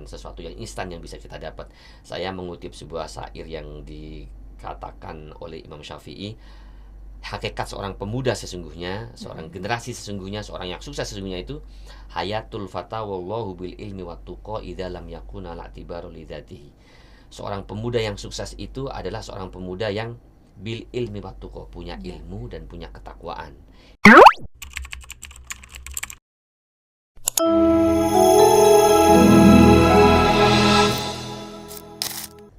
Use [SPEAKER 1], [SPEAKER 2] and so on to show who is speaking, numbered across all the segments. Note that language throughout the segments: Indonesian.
[SPEAKER 1] sesuatu yang instan yang bisa kita dapat. Saya mengutip sebuah syair yang dikatakan oleh Imam Syafi'i, hakikat seorang pemuda sesungguhnya, seorang generasi sesungguhnya, seorang yang sukses sesungguhnya itu hayatul fata wallahu bil ilmi wat tuqa idza lam yakuna la'tibaru lidzatihi. Seorang pemuda yang sukses itu adalah seorang pemuda yang bil ilmi wat tuqa, punya ilmu dan punya ketakwaan.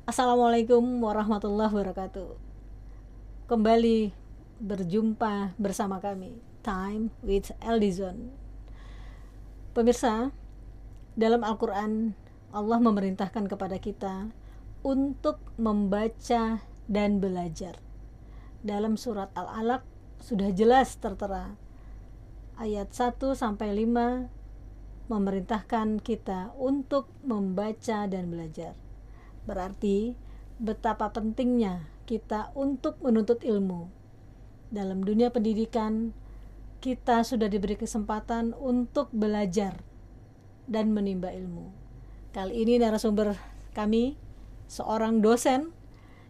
[SPEAKER 2] Assalamualaikum warahmatullahi wabarakatuh. Kembali berjumpa bersama kami Time with Eldizon. Pemirsa, dalam Al-Quran Allah memerintahkan kepada kita untuk membaca dan belajar. Dalam surat Al-Alaq sudah jelas tertera, ayat 1-5 memerintahkan kita untuk membaca dan belajar. Berarti betapa pentingnya kita untuk menuntut ilmu. Dalam dunia pendidikan, kita sudah diberi kesempatan untuk belajar dan menimba ilmu. Kali ini narasumber kami seorang dosen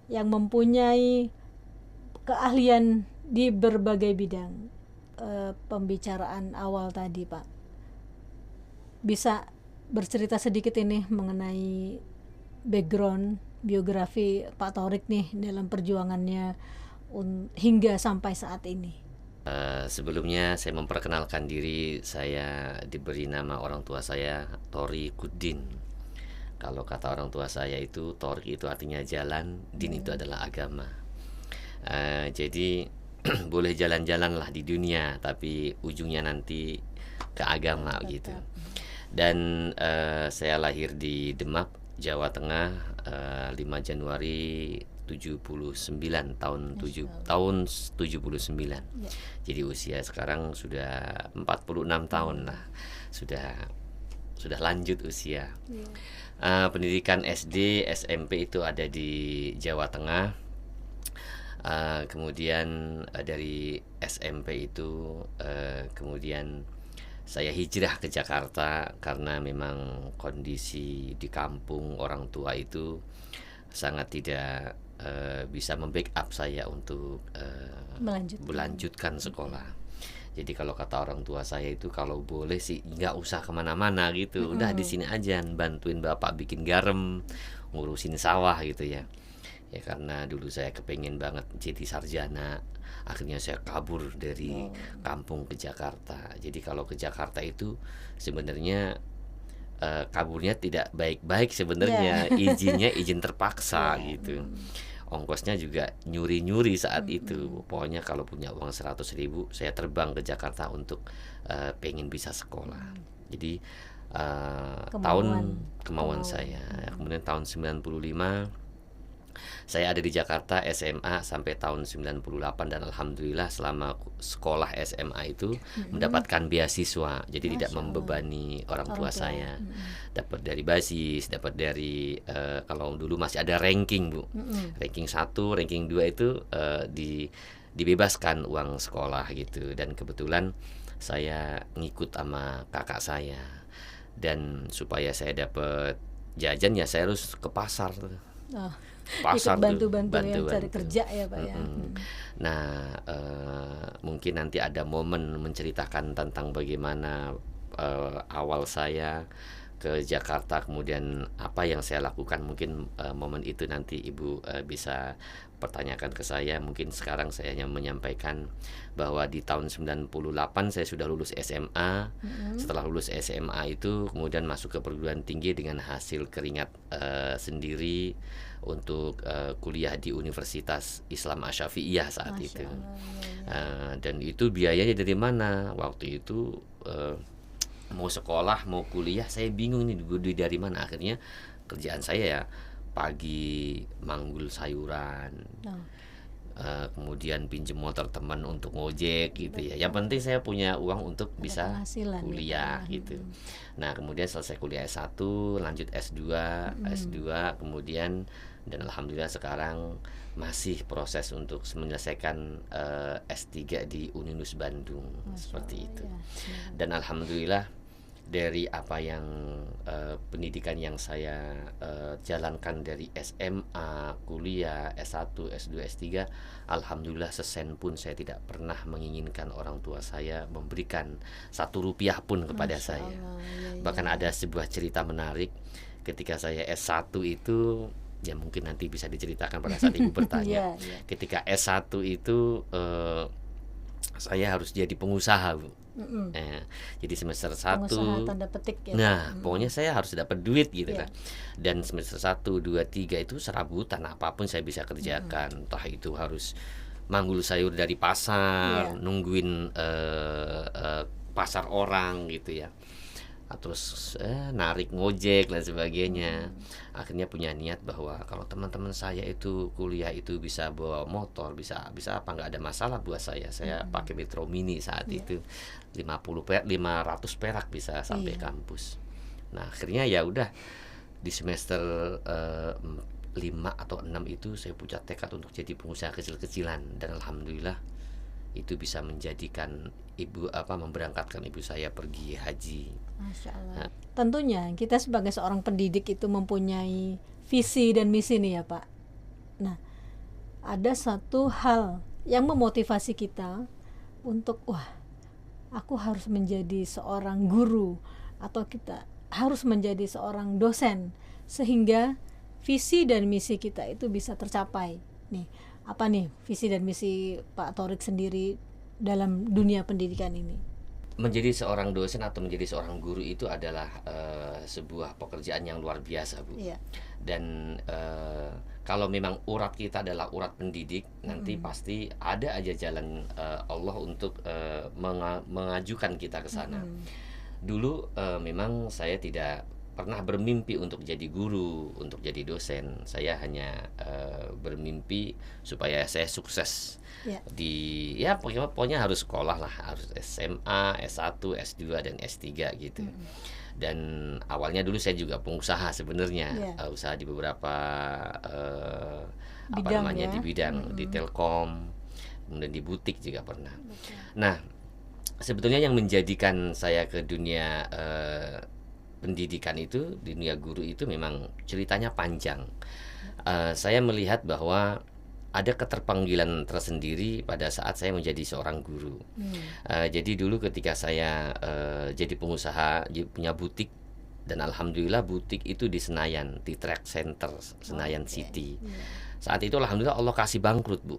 [SPEAKER 2] yang mempunyai keahlian di berbagai bidang. Pembicaraan awal tadi, Pak, bisa bercerita sedikit ini mengenai background biografi Pak Thorik nih dalam perjuangannya hingga sampai saat ini.
[SPEAKER 1] Sebelumnya saya memperkenalkan diri, saya diberi nama orang tua saya Thorikuddin. Kalau kata orang tua saya itu Thorik itu artinya jalan, din itu adalah agama. Jadi boleh jalan-jalan lah di dunia, tapi ujungnya nanti ke agama gitu. Dan saya lahir di Demak, Jawa Tengah, 5 Januari 79 tahun 79. Jadi usia sekarang sudah 46 tahun lah. Sudah lanjut usia. Pendidikan SD, SMP itu ada di Jawa Tengah. Kemudian dari SMP itu kemudian saya hijrah ke Jakarta karena memang kondisi di kampung orang tua itu sangat tidak bisa membackup saya untuk melanjutkan sekolah. Jadi kalau kata orang tua saya itu kalau boleh sih nggak usah kemana-mana gitu, udah di sini aja bantuin bapak bikin garam, ngurusin sawah gitu ya. Ya karena dulu saya kepengen banget jadi sarjana. Akhirnya saya kabur dari kampung ke Jakarta. Jadi kalau ke Jakarta itu sebenarnya kaburnya tidak baik-baik sebenarnya. Izinnya izin terpaksa gitu. Ongkosnya juga nyuri-nyuri saat itu. Pokoknya kalau punya uang 100.000 saya terbang ke Jakarta untuk pengen bisa sekolah. Jadi kemauan saya. Kemudian tahun 95 saya ada di Jakarta SMA sampai tahun 98 dan alhamdulillah selama sekolah SMA itu mendapatkan beasiswa. Jadi tidak membebani orang tua saya. Dapat dari basis, dapat dari kalau dulu masih ada ranking, Bu. Ranking 1, ranking 2 itu dibebaskan uang sekolah gitu, dan kebetulan saya ngikut sama kakak saya. Dan supaya saya dapat jajan ya saya harus ke pasar.
[SPEAKER 2] Pasar ikut bantu yang cari kerja ya Pak ya.
[SPEAKER 1] Nah mungkin nanti ada momen menceritakan tentang bagaimana awal saya ke Jakarta, kemudian apa yang saya lakukan. Mungkin momen itu nanti Ibu bisa pertanyakan ke saya. Mungkin sekarang saya hanya menyampaikan bahwa di tahun 98 saya sudah lulus SMA. Setelah lulus SMA itu kemudian masuk ke perguruan tinggi dengan hasil keringat sendiri untuk kuliah di Universitas Islam Asy-Syafi'iyah saat itu. Dan itu biayanya dari mana? Waktu itu mau sekolah, mau kuliah, saya bingung nih dari mana. Akhirnya kerjaan saya ya pagi manggul sayuran, kemudian pinjem motor teman untuk ngojek gitu ya. Yang penting saya punya uang untuk bisa kuliah gitu. Nah kemudian selesai kuliah S1, lanjut S2, kemudian dan alhamdulillah sekarang masih proses untuk menyelesaikan S3 di Uninus Bandung. Seperti itu. Dan alhamdulillah dari apa yang pendidikan yang saya jalankan dari SMA, kuliah, S1, S2, S3, alhamdulillah sesen pun saya tidak pernah menginginkan orang tua saya memberikan 1 rupiah pun kepada
[SPEAKER 2] Masya
[SPEAKER 1] saya.
[SPEAKER 2] Allah, ya,
[SPEAKER 1] Bahkan
[SPEAKER 2] ya.
[SPEAKER 1] ada sebuah cerita menarik ketika saya S1 itu, ya mungkin nanti bisa diceritakan pada saat ibu bertanya.
[SPEAKER 2] Iya, iya.
[SPEAKER 1] Ketika S1 itu saya harus jadi pengusaha, Bu.
[SPEAKER 2] Mm-mm.
[SPEAKER 1] Jadi semester
[SPEAKER 2] Pengusaha
[SPEAKER 1] 1,
[SPEAKER 2] tanda petik ya, Pak.
[SPEAKER 1] nah pokoknya saya harus dapat duit gitu
[SPEAKER 2] Iya.
[SPEAKER 1] kan. Dan semester 1, 2, 3 itu serabutan, apapun saya bisa kerjakan. Entah itu harus manggul sayur dari pasar,
[SPEAKER 2] Iya.
[SPEAKER 1] nungguin pasar orang gitu ya. Terus narik ngojek dan sebagainya. Akhirnya punya niat bahwa kalau teman-teman saya itu kuliah itu bisa bawa motor, bisa apa, nggak ada masalah buat saya. Saya pakai Metro Mini saat
[SPEAKER 2] Iya.
[SPEAKER 1] itu 500 perak bisa sampai
[SPEAKER 2] Iya.
[SPEAKER 1] kampus. Nah akhirnya ya udah di semester 5 atau 6 itu saya punya tekad untuk jadi pengusaha kecil-kecilan, dan alhamdulillah itu bisa menjadikan memberangkatkan ibu saya pergi haji.
[SPEAKER 2] Masya Allah. Tentunya kita sebagai seorang pendidik itu mempunyai visi dan misi nih ya Pak. Nah, ada satu hal yang memotivasi kita untuk aku harus menjadi seorang guru, atau kita harus menjadi seorang dosen, sehingga visi dan misi kita itu bisa tercapai. Nih, apa nih visi dan misi Pak Thorik sendiri dalam dunia pendidikan ini?
[SPEAKER 1] Menjadi seorang dosen atau menjadi seorang guru itu adalah sebuah pekerjaan yang luar biasa, Bu.
[SPEAKER 2] Iya.
[SPEAKER 1] Dan kalau memang urat kita adalah urat pendidik, nanti pasti ada aja jalan Allah untuk mengajukan kita ke sana. Dulu memang saya tidak pernah bermimpi untuk jadi guru, untuk jadi dosen. Saya hanya bermimpi supaya saya sukses
[SPEAKER 2] Ya.
[SPEAKER 1] pokoknya harus sekolah lah, harus SMA, S1, S2 dan S3 gitu. Dan awalnya dulu saya juga pengusaha sebenarnya,
[SPEAKER 2] Ya.
[SPEAKER 1] usaha di beberapa
[SPEAKER 2] Bidang ya.
[SPEAKER 1] di bidang di Telkom, kemudian di butik juga pernah. Nah, sebetulnya yang menjadikan saya ke dunia pendidikan itu, dunia guru itu memang ceritanya panjang. Saya melihat bahwa ada keterpanggilan tersendiri pada saat saya menjadi seorang guru. Jadi dulu ketika saya jadi pengusaha, punya butik, dan alhamdulillah butik itu di Senayan, di Trade Center Senayan City. Saat itu alhamdulillah Allah kasih bangkrut, Bu.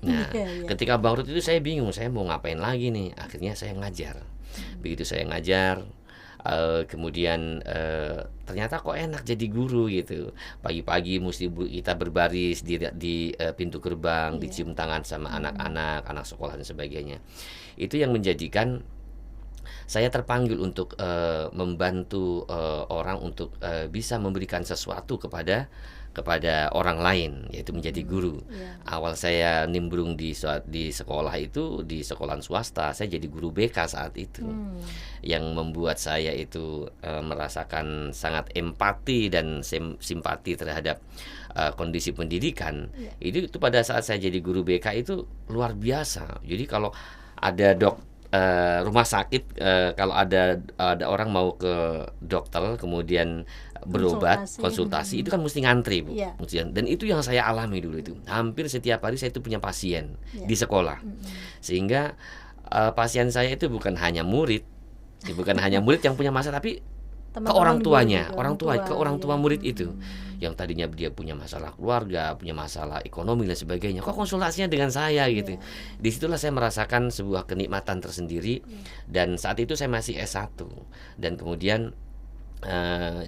[SPEAKER 1] Nah,
[SPEAKER 2] Iya.
[SPEAKER 1] ketika bangkrut itu saya bingung, saya mau ngapain lagi nih. Akhirnya saya ngajar. Begitu saya ngajar, kemudian ternyata kok enak jadi guru gitu. Pagi-pagi mesti kita berbaris di pintu gerbang, dicium tangan sama anak-anak, anak sekolah dan sebagainya. Itu yang menjadikan saya terpanggil untuk membantu orang untuk bisa memberikan sesuatu kepada orang lain, yaitu menjadi guru. Awal saya nimbrung di sekolah itu, di sekolahan swasta, saya jadi guru BK saat itu. Yang membuat saya itu merasakan sangat empati dan simpati terhadap kondisi pendidikan. Itu pada saat saya jadi guru BK itu luar biasa. Jadi kalau ada rumah sakit, kalau ada orang mau ke dokter kemudian berobat konsultasi itu kan mesti ngantri, Bu.
[SPEAKER 2] Iya.
[SPEAKER 1] Dan itu yang saya alami dulu itu. Hampir setiap hari saya itu punya pasien di sekolah. Sehingga pasien saya itu bukan hanya murid yang punya masalah, tapi ke orang tuanya, ke orang tua murid itu. Yang tadinya dia punya masalah keluarga, punya masalah ekonomi dan sebagainya, kok konsultasinya dengan saya gitu. Disitulah saya merasakan sebuah kenikmatan tersendiri. Dan saat itu saya masih S1, dan kemudian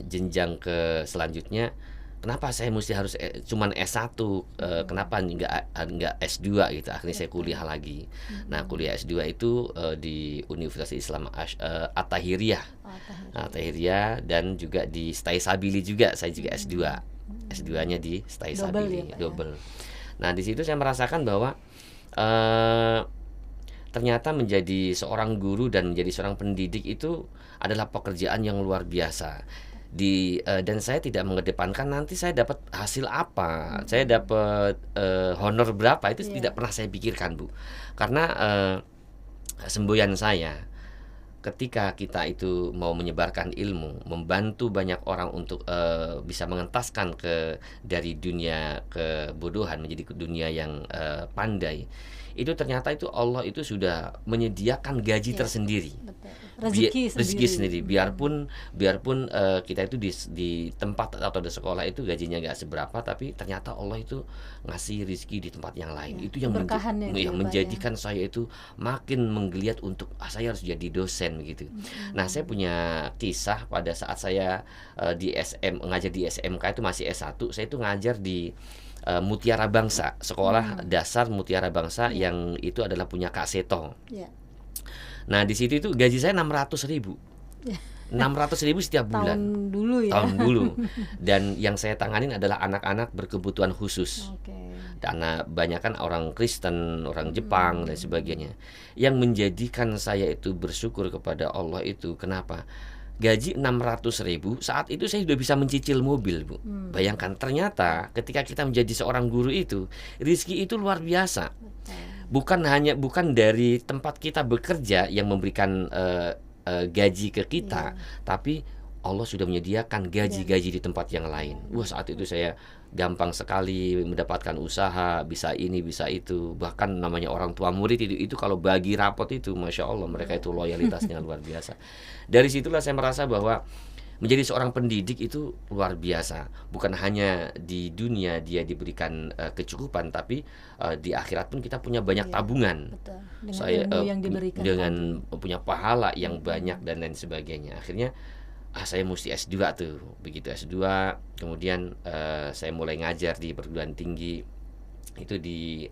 [SPEAKER 1] jenjang ke selanjutnya, kenapa saya mesti harus cuman S1, kenapa enggak S2 gitu. Akhirnya saya kuliah lagi. Nah, kuliah S2 itu di Universitas Islam At-Tahiriyah. At-Tahiriyah, dan juga di Stai Sabili juga, saya juga S2. S2-nya di Stai Sabili, double. Nah, di situ saya merasakan bahwa ternyata menjadi seorang guru dan menjadi seorang pendidik itu adalah pekerjaan yang luar biasa. Dan saya tidak mengedepankan nanti saya dapat hasil apa, saya dapat honor berapa, itu tidak pernah saya pikirkan, Bu. Karena semboyan saya ketika kita itu mau menyebarkan ilmu, membantu banyak orang untuk bisa mengentaskan dari dunia kebodohan menjadi ke dunia yang pandai, itu ternyata itu Allah itu sudah menyediakan gaji
[SPEAKER 2] Ya,
[SPEAKER 1] tersendiri.
[SPEAKER 2] betul. Rezeki
[SPEAKER 1] Rezeki
[SPEAKER 2] sendiri.
[SPEAKER 1] sendiri, biarpun kita itu di tempat atau di sekolah itu gajinya nggak seberapa, tapi ternyata Allah itu ngasih rezeki di tempat yang lain.
[SPEAKER 2] Ya,
[SPEAKER 1] Itu yang
[SPEAKER 2] keberkahannya itu ya, Pak, ya.
[SPEAKER 1] menjadikan saya itu makin menggeliat untuk saya harus jadi dosen gitu. Nah, saya punya kisah pada saat saya ngajar di SMK itu masih S1, saya itu ngajar di Mutiara Bangsa, sekolah dasar Mutiara Bangsa yang itu adalah punya Kak Seto.
[SPEAKER 2] Ya.
[SPEAKER 1] Nah, di situ itu gaji saya 600.000. 600.000 setiap bulan.
[SPEAKER 2] Tahun dulu ya.
[SPEAKER 1] Tahun dulu. Dan yang saya tanganin adalah anak-anak berkebutuhan khusus.
[SPEAKER 2] Oke.
[SPEAKER 1] Karena banyak kan orang Kristen, orang Jepang dan sebagainya. Yang menjadikan saya itu bersyukur kepada Allah itu kenapa? Gaji 600.000, saat itu saya sudah bisa mencicil mobil, Bu. Bayangkan, ternyata ketika kita menjadi seorang guru itu, rezeki itu luar biasa. Bukan dari tempat kita bekerja yang memberikan gaji ke kita, tapi Allah sudah menyediakan gaji-gaji di tempat yang lain. Wah, saat itu saya gampang sekali mendapatkan usaha, bisa ini, bisa itu. Bahkan namanya orang tua murid itu kalau bagi rapot itu, Masya Allah, mereka itu loyalitasnya luar biasa. Dari situlah saya merasa bahwa menjadi seorang pendidik itu luar biasa. Bukan hanya di dunia dia diberikan kecukupan, tapi di akhirat pun kita punya banyak tabungan.
[SPEAKER 2] Betul. Dengan
[SPEAKER 1] Saya
[SPEAKER 2] ilmu yang diberikan
[SPEAKER 1] dengan punya pahala yang banyak dan lain sebagainya. Akhirnya saya mesti S2 tuh. Begitu S2, kemudian saya mulai ngajar di perguruan tinggi. Itu di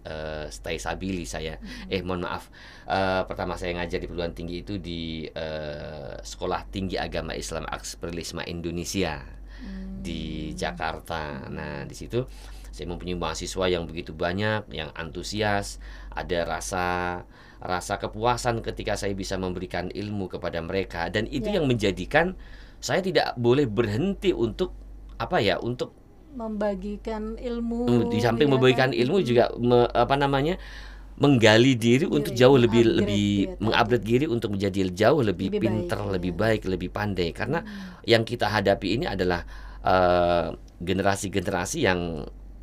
[SPEAKER 1] Stai Sabili saya. Mohon maaf. Pertama saya ngajar di perguruan tinggi itu di Sekolah Tinggi Agama Islam Aks Perlisma Indonesia di Jakarta. Nah, di situ saya mempunyai mahasiswa yang begitu banyak, yang antusias, ada rasa kepuasan ketika saya bisa memberikan ilmu kepada mereka, dan itu yang menjadikan saya tidak boleh berhenti untuk untuk
[SPEAKER 2] membagikan ilmu.
[SPEAKER 1] di samping membagikan ilmu juga menggali diri untuk jauh lebih mengupgrade diri untuk menjadi jauh lebih pintar, lebih baik, lebih pandai. Karena yang kita hadapi ini adalah generasi-generasi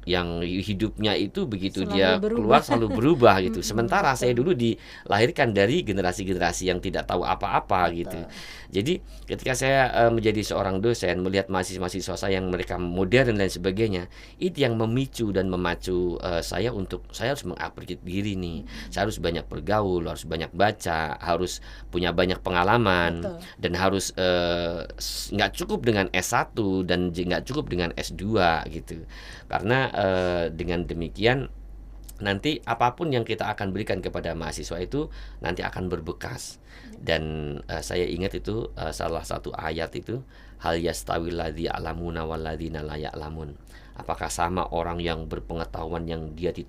[SPEAKER 1] yang hidupnya itu begitu
[SPEAKER 2] Selalu
[SPEAKER 1] dia
[SPEAKER 2] berubah.
[SPEAKER 1] keluar selalu berubah gitu. Sementara saya dulu dilahirkan dari generasi-generasi yang tidak tahu apa-apa gitu. Jadi ketika saya menjadi seorang dosen, melihat mahasiswa-mahasiswa saya yang mereka modern dan sebagainya, itu yang memicu dan memacu saya untuk saya harus mengupgrade diri nih. Saya harus banyak bergaul, harus banyak baca, harus punya banyak pengalaman. Dan harus nggak cukup dengan S1 dan nggak cukup dengan S2 gitu. Karena dengan demikian nanti apapun yang kita akan berikan kepada mahasiswa itu nanti akan berbekas. Dan saya ingat itu salah satu ayat itu, hal yastawil ladzi ya'lamuna wal ladzina la ya'lamun. Apakah sama orang yang berpengetahuan yang dia di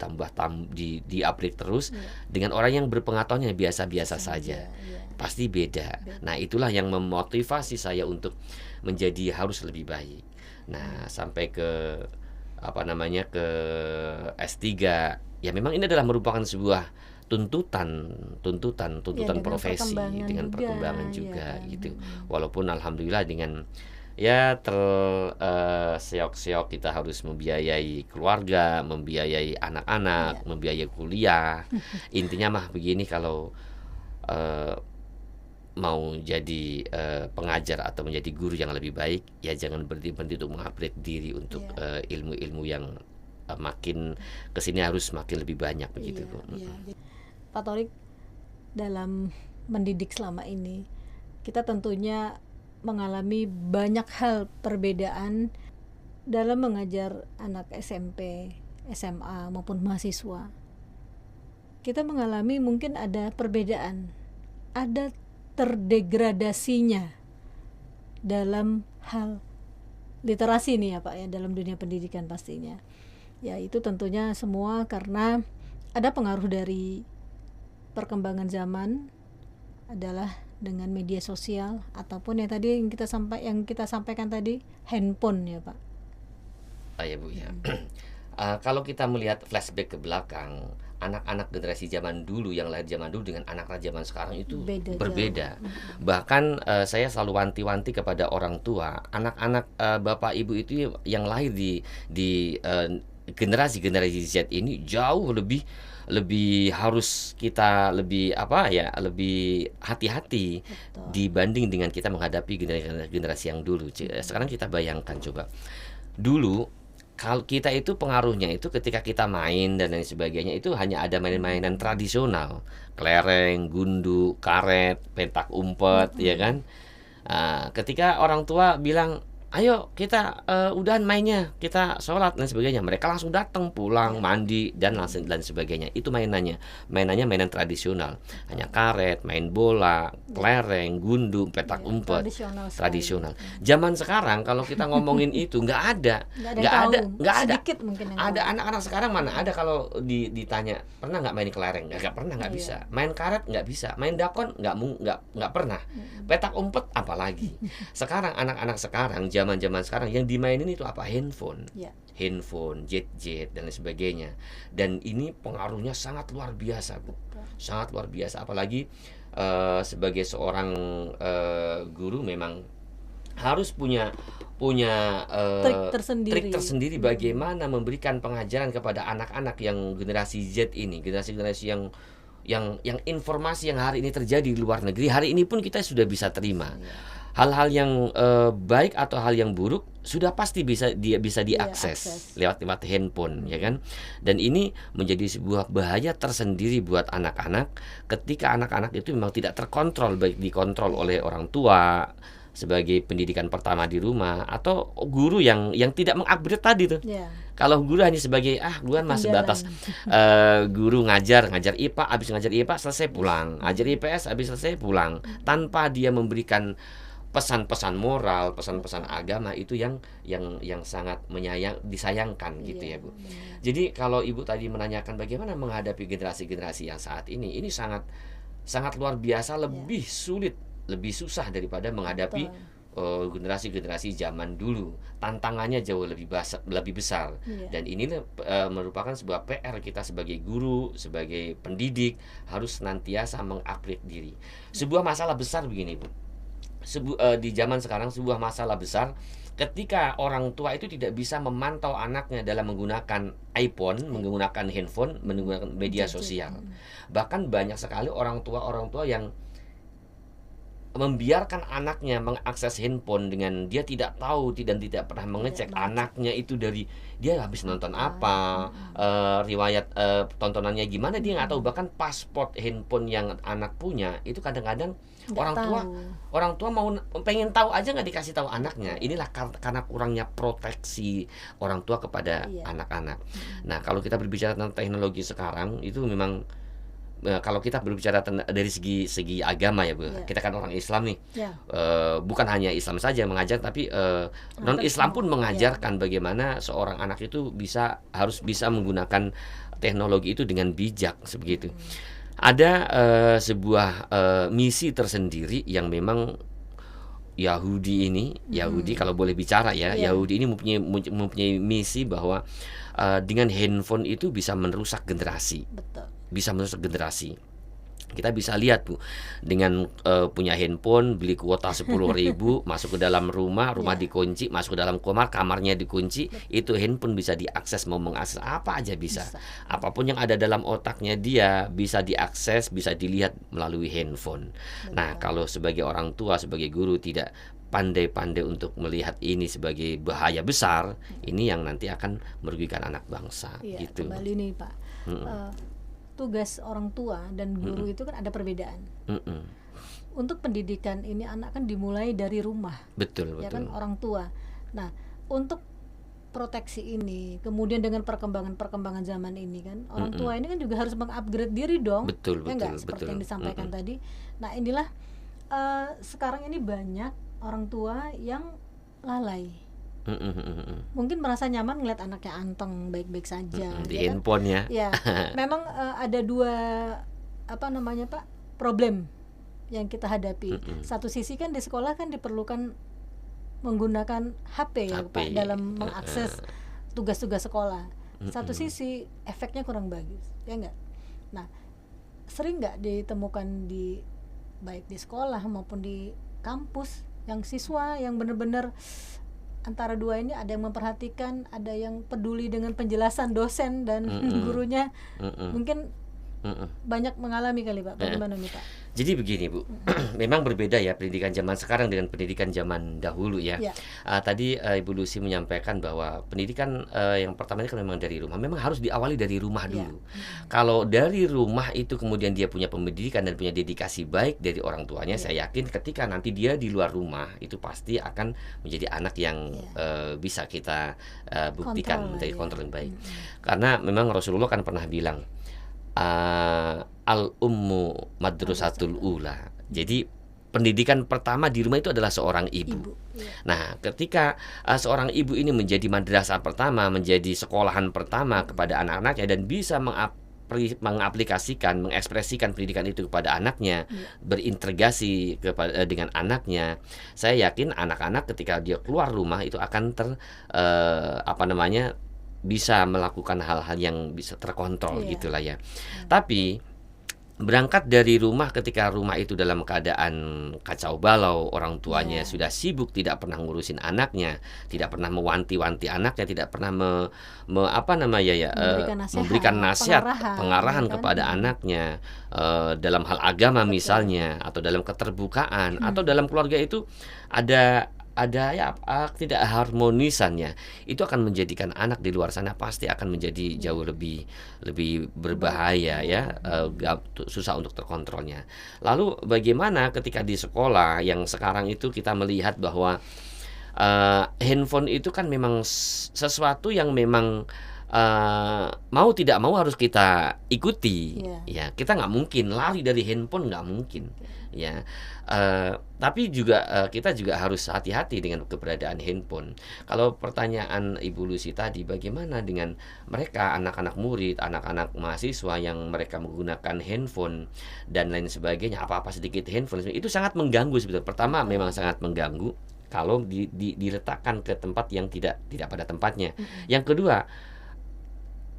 [SPEAKER 1] upgrade terus dengan orang yang berpengetahuan yang biasa-biasa saja? Pasti beda. Nah, itulah yang memotivasi saya untuk menjadi harus lebih baik. Nah, sampai ke ke S3, ya memang ini adalah merupakan sebuah tuntutan profesi dengan perkembangan juga gitu. Walaupun alhamdulillah dengan seok-seok kita harus membiayai keluarga, membiayai anak-anak, membiayai kuliah. Intinya mah begini, kalau mau jadi pengajar atau menjadi guru yang lebih baik, ya jangan berhenti untuk mengupgrade diri untuk ilmu-ilmu yang makin kesini harus makin lebih banyak begitu.
[SPEAKER 2] Pak Thorik, dalam mendidik selama ini kita tentunya mengalami banyak hal perbedaan dalam mengajar anak SMP, SMA maupun mahasiswa. Kita mengalami mungkin ada perbedaan, ada terdegradasinya dalam hal literasi nih ya Pak ya, dalam dunia pendidikan pastinya. Ya itu tentunya semua karena ada pengaruh dari perkembangan zaman, adalah dengan media sosial ataupun yang tadi yang kita sampaikan tadi, handphone ya Pak.
[SPEAKER 1] Ya Bu ya. Kalau kita melihat flashback ke belakang, anak-anak generasi zaman dulu yang lahir zaman dulu dengan anak-anak zaman sekarang itu
[SPEAKER 2] Beda jauh.
[SPEAKER 1] berbeda. Bahkan saya selalu wanti-wanti kepada orang tua, anak-anak bapak ibu itu yang lahir di generasi-generasi Z ini jauh lebih lebih harus kita lebih apa ya, lebih hati-hati
[SPEAKER 2] Betul.
[SPEAKER 1] dibanding dengan kita menghadapi generasi yang dulu. Sekarang kita bayangkan coba. Dulu kalau kita itu pengaruhnya itu ketika kita main dan lain sebagainya itu hanya ada mainan-mainan tradisional, kelereng, gundu, karet, petak umpet, ya kan? Ketika orang tua bilang, ayo kita udahan mainnya, kita sholat dan sebagainya, mereka langsung datang pulang mandi dan langsung dan sebagainya. Itu mainannya mainan tradisional, hanya karet, main bola, kelereng, gundu, petak umpet,
[SPEAKER 2] Tradisional sekali.
[SPEAKER 1] tradisional. Zaman sekarang kalau kita ngomongin itu nggak ada,
[SPEAKER 2] Nggak ada yang tahu.
[SPEAKER 1] nggak ada.
[SPEAKER 2] Sedikit mungkin yang
[SPEAKER 1] Ada
[SPEAKER 2] tahu.
[SPEAKER 1] anak-anak sekarang mana ada kalau ditanya pernah nggak main kelereng, nggak pernah, nggak
[SPEAKER 2] Iya.
[SPEAKER 1] bisa. Main karet nggak bisa, main dakon nggak pernah. Petak umpet apalagi. Sekarang anak-anak sekarang zaman sekarang yang dimainin itu apa? Handphone,
[SPEAKER 2] Ya.
[SPEAKER 1] handphone, jet dan lain sebagainya. Dan ini pengaruhnya sangat luar biasa, Bu. Sangat luar biasa. Apalagi sebagai seorang guru memang harus punya
[SPEAKER 2] Trik tersendiri.
[SPEAKER 1] bagaimana memberikan pengajaran kepada anak-anak yang generasi Z ini, generasi yang informasi yang hari ini terjadi di luar negeri, hari ini pun kita sudah bisa terima. Hal-hal yang baik atau hal yang buruk sudah pasti bisa diakses lewat handphone, ya kan? Dan ini menjadi sebuah bahaya tersendiri buat anak-anak ketika anak-anak itu memang tidak terkontrol, baik dikontrol oleh orang tua sebagai pendidikan pertama di rumah atau guru yang tidak mengupgrade tadi tuh.
[SPEAKER 2] Ya.
[SPEAKER 1] Kalau guru hanya sebagai guru kan masih batas guru ngajar IPA, habis ngajar IPA selesai pulang, ngajar IPS habis selesai pulang, tanpa dia memberikan pesan-pesan moral, pesan-pesan agama itu yang sangat disayangkan gitu ya, Bu. Jadi kalau Ibu tadi menanyakan bagaimana menghadapi generasi-generasi yang saat ini sangat sangat luar biasa, lebih sulit, lebih susah daripada menghadapi generasi-generasi zaman dulu. Tantangannya jauh lebih besar. Dan ini merupakan sebuah PR kita sebagai guru, sebagai pendidik, harus senantiasa mengupgrade diri. Sebuah masalah besar begini, Bu. Di zaman sekarang sebuah masalah besar ketika orang tua itu tidak bisa memantau anaknya dalam menggunakan iPhone, menggunakan handphone, menggunakan media sosial. Bahkan banyak sekali orang tua yang membiarkan anaknya mengakses handphone dengan dia tidak tahu dan tidak pernah mengecek anaknya itu dari dia habis nonton apa, riwayat tontonannya gimana dia nggak tahu. Bahkan paspor handphone yang anak punya itu kadang-kadang orang tua mau pengen tahu aja nggak dikasih tahu anaknya. Inilah karena kurangnya proteksi orang tua kepada anak-anak. Nah, kalau kita berbicara tentang teknologi sekarang itu memang kalau kita berbicara dari segi agama ya, Bu, kita kan orang Islam nih, bukan hanya Islam saja mengajar, tapi non Islam pun mengajarkan bagaimana seorang anak itu harus bisa menggunakan teknologi itu dengan bijak sebegitu. Ada sebuah misi tersendiri yang memang Yahudi kalau boleh bicara ya, Yahudi ini mempunyai misi bahwa dengan handphone itu bisa merusak generasi.
[SPEAKER 2] Betul.
[SPEAKER 1] Bisa merusak generasi. Kita bisa lihat, Bu, dengan punya handphone, beli kuota 10.000, masuk ke dalam rumah dikunci, masuk ke dalam kamarnya dikunci, itu handphone bisa diakses, mau mengakses apa aja bisa. Apapun yang ada dalam otaknya dia bisa diakses, bisa dilihat melalui handphone. Nah, kalau sebagai orang tua, sebagai guru tidak pandai-pandai untuk melihat ini sebagai bahaya besar, ini yang nanti akan merugikan anak bangsa. Gitu.
[SPEAKER 2] Kembali nih, Pak. Tugas orang tua dan guru itu kan ada perbedaan. Untuk pendidikan ini anak kan dimulai dari rumah.
[SPEAKER 1] Betul.
[SPEAKER 2] Ya kan, orang tua. Nah, untuk proteksi ini, kemudian dengan perkembangan zaman ini kan, orang tua ini kan juga harus mengupgrade diri dong.
[SPEAKER 1] Betul.
[SPEAKER 2] Seperti yang disampaikan tadi. Nah, inilah sekarang ini banyak orang tua yang lalai. Mungkin merasa nyaman ngeliat anaknya anteng, baik-baik saja
[SPEAKER 1] di handphone ya.
[SPEAKER 2] Ya, memang ada dua Pak, problem yang kita hadapi. Satu sisi kan di sekolah kan diperlukan menggunakan HP ya, Pak, dalam mengakses tugas-tugas sekolah. Satu sisi efeknya kurang bagus, ya enggak? Nah, sering nggak ditemukan di baik di sekolah maupun di kampus yang siswa yang benar-benar antara dua ini ada yang memperhatikan, ada yang peduli dengan penjelasan dosen dan gurunya. Mungkin banyak mengalami kali Pak. Bagaimana nih Pak?
[SPEAKER 1] Jadi begini Bu, memang berbeda ya pendidikan zaman sekarang dengan pendidikan zaman dahulu ya.
[SPEAKER 2] Ya.
[SPEAKER 1] Tadi Ibu Lucy menyampaikan bahwa pendidikan yang pertama kan memang dari rumah. Memang harus diawali dari rumah
[SPEAKER 2] Ya.
[SPEAKER 1] dulu. Kalau dari rumah itu kemudian dia punya pendidikan dan punya dedikasi baik dari orang tuanya, saya yakin ketika nanti dia di luar rumah itu pasti akan menjadi anak yang bisa kita buktikan
[SPEAKER 2] Kontrol
[SPEAKER 1] menjadi
[SPEAKER 2] ya.
[SPEAKER 1] kontrol yang baik. Karena memang Rasulullah kan pernah bilang al-ummu madrasatul ula. Jadi pendidikan pertama di rumah itu adalah seorang ibu.
[SPEAKER 2] Ya.
[SPEAKER 1] Nah, ketika seorang ibu ini menjadi madrasah pertama, menjadi sekolahan pertama kepada anak-anaknya dan bisa mengaplikasikan, mengekspresikan pendidikan itu kepada anaknya, berintegrasi dengan anaknya, saya yakin anak-anak ketika dia keluar rumah itu akan bisa melakukan hal-hal yang bisa terkontrol gitulah ya. Tapi berangkat dari rumah, ketika rumah itu dalam keadaan kacau balau, orang tuanya sudah sibuk, tidak pernah ngurusin anaknya, tidak pernah mewanti-wanti anaknya, tidak pernah memberikan nasihat, pengarahan kepada anaknya dalam hal agama misalnya, atau dalam keterbukaan, atau dalam keluarga itu ada tidak harmonisannya, itu akan menjadikan anak di luar sana pasti akan menjadi jauh lebih berbahaya ya, susah untuk terkontrolnya. Lalu bagaimana ketika di sekolah yang sekarang itu kita melihat bahwa handphone itu kan memang sesuatu yang memang mau tidak mau harus kita ikuti. Ya, kita nggak mungkin lari dari handphone, nggak mungkin ya. Tapi juga kita juga harus hati-hati dengan keberadaan handphone. Kalau pertanyaan Ibu Lucy tadi, bagaimana dengan mereka, anak-anak murid, anak-anak mahasiswa yang mereka menggunakan handphone dan lain sebagainya, apa-apa sedikit handphone, itu sangat mengganggu sebetulnya. Pertama, memang sangat mengganggu kalau diletakkan ke tempat yang tidak pada tempatnya. Yang kedua,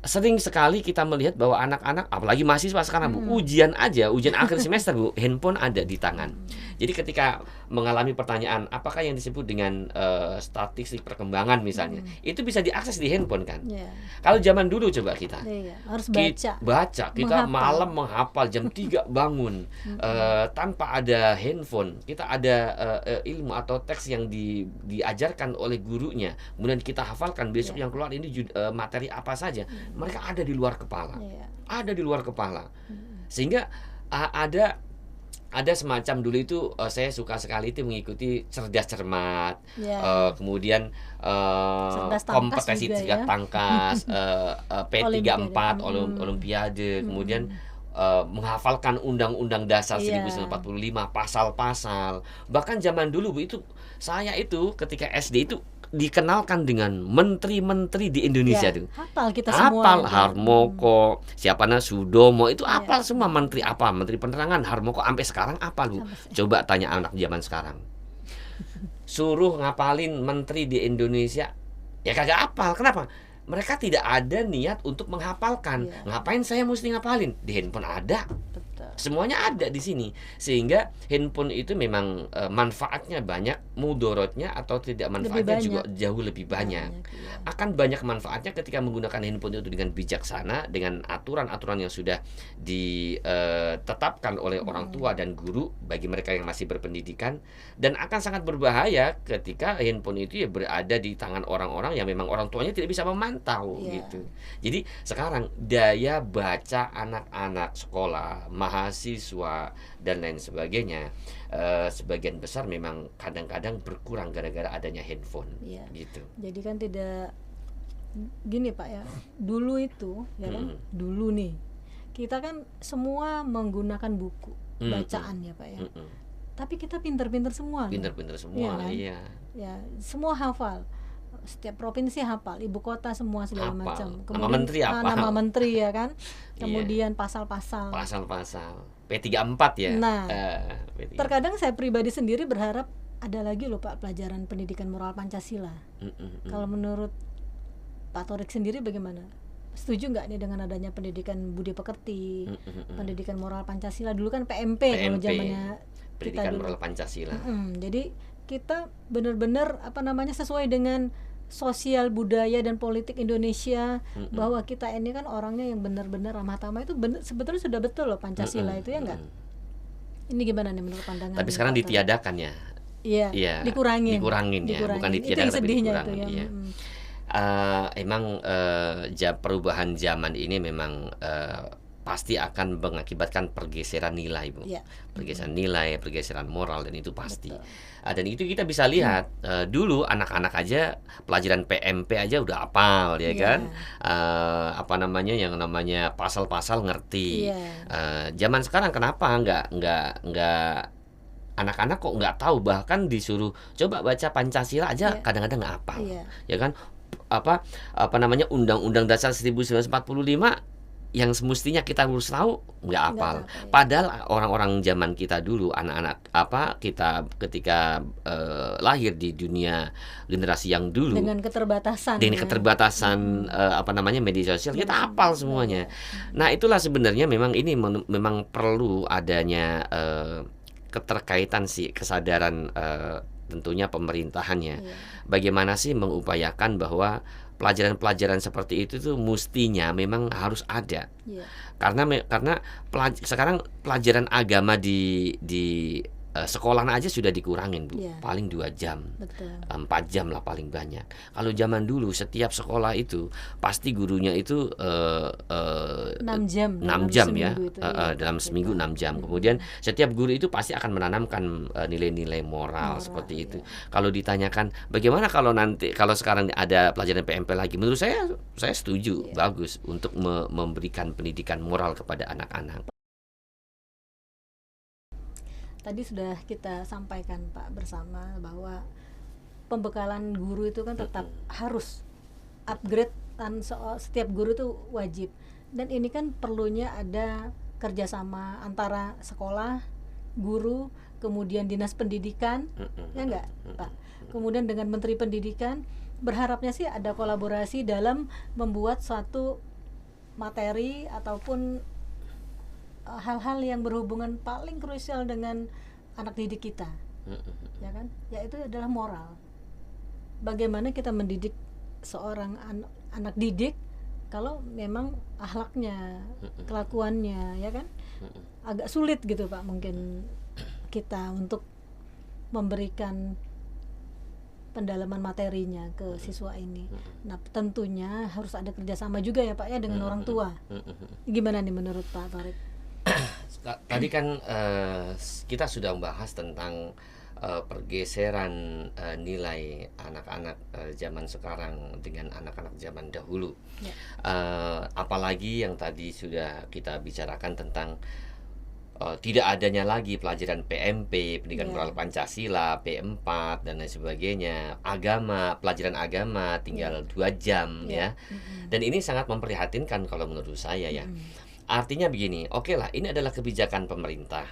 [SPEAKER 1] sering sekali kita melihat bahwa anak-anak, apalagi mahasiswa sekarang Bu, ujian akhir semester Bu, handphone ada di tangan. Jadi ketika mengalami pertanyaan apakah yang disebut dengan statistik perkembangan misalnya, itu bisa diakses di handphone kan. Kalau zaman dulu coba kita
[SPEAKER 2] harus
[SPEAKER 1] baca, kita malam menghafal, jam 3 bangun, tanpa ada handphone, kita ada ilmu atau teks yang diajarkan oleh gurunya, kemudian kita hafalkan, besok yang keluar ini materi apa saja. Mereka ada di luar kepala, sehingga ada semacam dulu itu saya suka sekali itu mengikuti cerdas cermat, kemudian kompetensi cerdas tangkas, P34 Olimpiade, kemudian menghafalkan Undang-Undang Dasar 1945 pasal-pasal. Bahkan zaman dulu Bu, itu saya itu ketika SD itu dikenalkan dengan menteri-menteri di Indonesia tuh.
[SPEAKER 2] Hafal kita semua.
[SPEAKER 1] Hafal Harmoko, Sudomo, itu hafal semua menteri apa, menteri penerangan Harmoko, sampai sekarang hafal Bu. Coba tanya anak zaman sekarang. Suruh ngapalin menteri di Indonesia, ya kagak hafal. Kenapa? Mereka tidak ada niat untuk menghafalkan. Ngapain saya mesti ngapalin? Di handphone ada. Semuanya ada di sini, sehingga handphone itu memang manfaatnya banyak, mudorotnya atau tidak manfaatnya juga jauh lebih banyak. Akan banyak manfaatnya ketika menggunakan handphone itu dengan bijaksana, dengan aturan-aturan yang sudah ditetapkan oleh orang tua dan guru bagi mereka yang masih berpendidikan, dan akan sangat berbahaya ketika handphone itu berada di tangan orang-orang yang memang orang tuanya tidak bisa memantau gitu. Jadi sekarang daya baca anak-anak sekolah, mahasiswa dan lain sebagainya, sebagian besar memang kadang-kadang berkurang gara-gara adanya handphone gitu.
[SPEAKER 2] Jadi kan tidak gini Pak ya, dulu itu ya kan, dulu nih kita kan semua menggunakan buku bacaan ya Pak ya, tapi kita pinter-pinter semua,
[SPEAKER 1] iya.
[SPEAKER 2] Ya, semua hafal, setiap provinsi hafal, ibu kota semua segala macam.
[SPEAKER 1] Kemudian
[SPEAKER 2] nama menteri ya kan, kemudian pasal-pasal
[SPEAKER 1] P34 ya.
[SPEAKER 2] Nah, terkadang saya pribadi sendiri berharap ada lagi loh Pak pelajaran pendidikan moral Pancasila. Kalau menurut Pak Torik sendiri bagaimana? setuju nggak nih dengan adanya pendidikan budi pekerti, pendidikan moral Pancasila? Dulu kan PMP kalau
[SPEAKER 1] PMP,
[SPEAKER 2] zamannya kita
[SPEAKER 1] Pendidikan
[SPEAKER 2] dulu.
[SPEAKER 1] Moral Pancasila.
[SPEAKER 2] Jadi kita benar-benar sesuai dengan sosial budaya dan politik Indonesia, bahwa kita ini kan orangnya yang benar-benar ramah tamah, itu sebetulnya sudah betul loh Pancasila itu, ya nggak? Ini gimana nih menurut pandangan
[SPEAKER 1] Tapi sekarang
[SPEAKER 2] Pak Tariq?
[SPEAKER 1] ditiadakan ya.
[SPEAKER 2] Iya,
[SPEAKER 1] Iya,
[SPEAKER 2] dikurangin
[SPEAKER 1] ya, bukan
[SPEAKER 2] itu
[SPEAKER 1] ditiadakan
[SPEAKER 2] yang
[SPEAKER 1] tapi
[SPEAKER 2] sedihnya itu
[SPEAKER 1] dikurangin.
[SPEAKER 2] ya.
[SPEAKER 1] Iya. Emang perubahan zaman ini memang pasti akan mengakibatkan pergeseran nilai, Bu.
[SPEAKER 2] Iya.
[SPEAKER 1] Pergeseran nilai, pergeseran moral, dan itu pasti.
[SPEAKER 2] Betul.
[SPEAKER 1] Dan itu kita bisa lihat dulu anak-anak aja pelajaran PMP aja udah hafal, ya
[SPEAKER 2] Iya.
[SPEAKER 1] kan? Apa namanya, yang namanya pasal-pasal ngerti.
[SPEAKER 2] Iya.
[SPEAKER 1] Zaman sekarang kenapa nggak anak-anak kok nggak tahu, bahkan disuruh coba baca Pancasila aja
[SPEAKER 2] Iya.
[SPEAKER 1] kadang-kadang nggak hafal,
[SPEAKER 2] Iya.
[SPEAKER 1] ya kan? Apa namanya, Undang-Undang Dasar 1945 yang semestinya kita harus tahu nggak hafal.
[SPEAKER 2] hafal, ya.
[SPEAKER 1] Padahal orang-orang zaman kita dulu, anak-anak kita ketika lahir di dunia generasi yang dulu
[SPEAKER 2] Dengan keterbatasan
[SPEAKER 1] dengan
[SPEAKER 2] ya.
[SPEAKER 1] keterbatasan media sosial, kita hafal semuanya. Nah, itulah sebenarnya memang ini memang perlu adanya keterkaitan sih, kesadaran tentunya pemerintahannya.
[SPEAKER 2] Iya.
[SPEAKER 1] Bagaimana sih mengupayakan bahwa pelajaran-pelajaran seperti itu tuh mestinya memang harus ada.
[SPEAKER 2] Iya.
[SPEAKER 1] Karena sekarang pelajaran agama di sekolahan aja sudah dikurangin, Bu.
[SPEAKER 2] Iya.
[SPEAKER 1] Paling 2 jam.
[SPEAKER 2] Betul.
[SPEAKER 1] 4 jam lah paling banyak. Kalau zaman dulu setiap sekolah itu pasti gurunya itu
[SPEAKER 2] 6 jam
[SPEAKER 1] 6 jam ya,
[SPEAKER 2] seminggu itu,
[SPEAKER 1] dalam seminggu 6 jam. Kemudian setiap guru itu pasti akan menanamkan nilai-nilai moral seperti itu. Kalau ditanyakan bagaimana kalau sekarang ada pelajaran PMP lagi, menurut saya setuju, bagus untuk memberikan pendidikan moral kepada anak-anak.
[SPEAKER 2] Tadi sudah kita sampaikan Pak bersama bahwa pembekalan guru itu kan tetap harus upgrade, dan setiap guru itu wajib, dan ini kan perlunya ada kerjasama antara sekolah, guru, kemudian dinas pendidikan, ya enggak Pak? Kemudian dengan Menteri Pendidikan, berharapnya sih ada kolaborasi dalam membuat suatu materi ataupun hal-hal yang berhubungan paling krusial dengan anak didik kita, ya kan? Yaitu adalah moral. Bagaimana kita mendidik seorang anak didik kalau memang akhlaknya, kelakuannya, ya kan? Agak sulit gitu Pak, mungkin kita untuk memberikan pendalaman materinya ke siswa ini. Nah, tentunya harus ada kerjasama juga ya Pak ya dengan orang tua. Gimana nih menurut Pak Tariq?
[SPEAKER 1] Tadi kan kita sudah membahas tentang pergeseran nilai anak-anak zaman sekarang dengan anak-anak zaman dahulu.
[SPEAKER 2] Ya.
[SPEAKER 1] Apalagi yang tadi sudah kita bicarakan tentang tidak adanya lagi pelajaran PMP, pendidikan moral Pancasila, P4 dan lain sebagainya. Pelajaran agama tinggal 2 jam ya. Dan ini sangat memprihatinkan kalau menurut saya ya. Artinya begini, oke lah, ini adalah kebijakan pemerintah.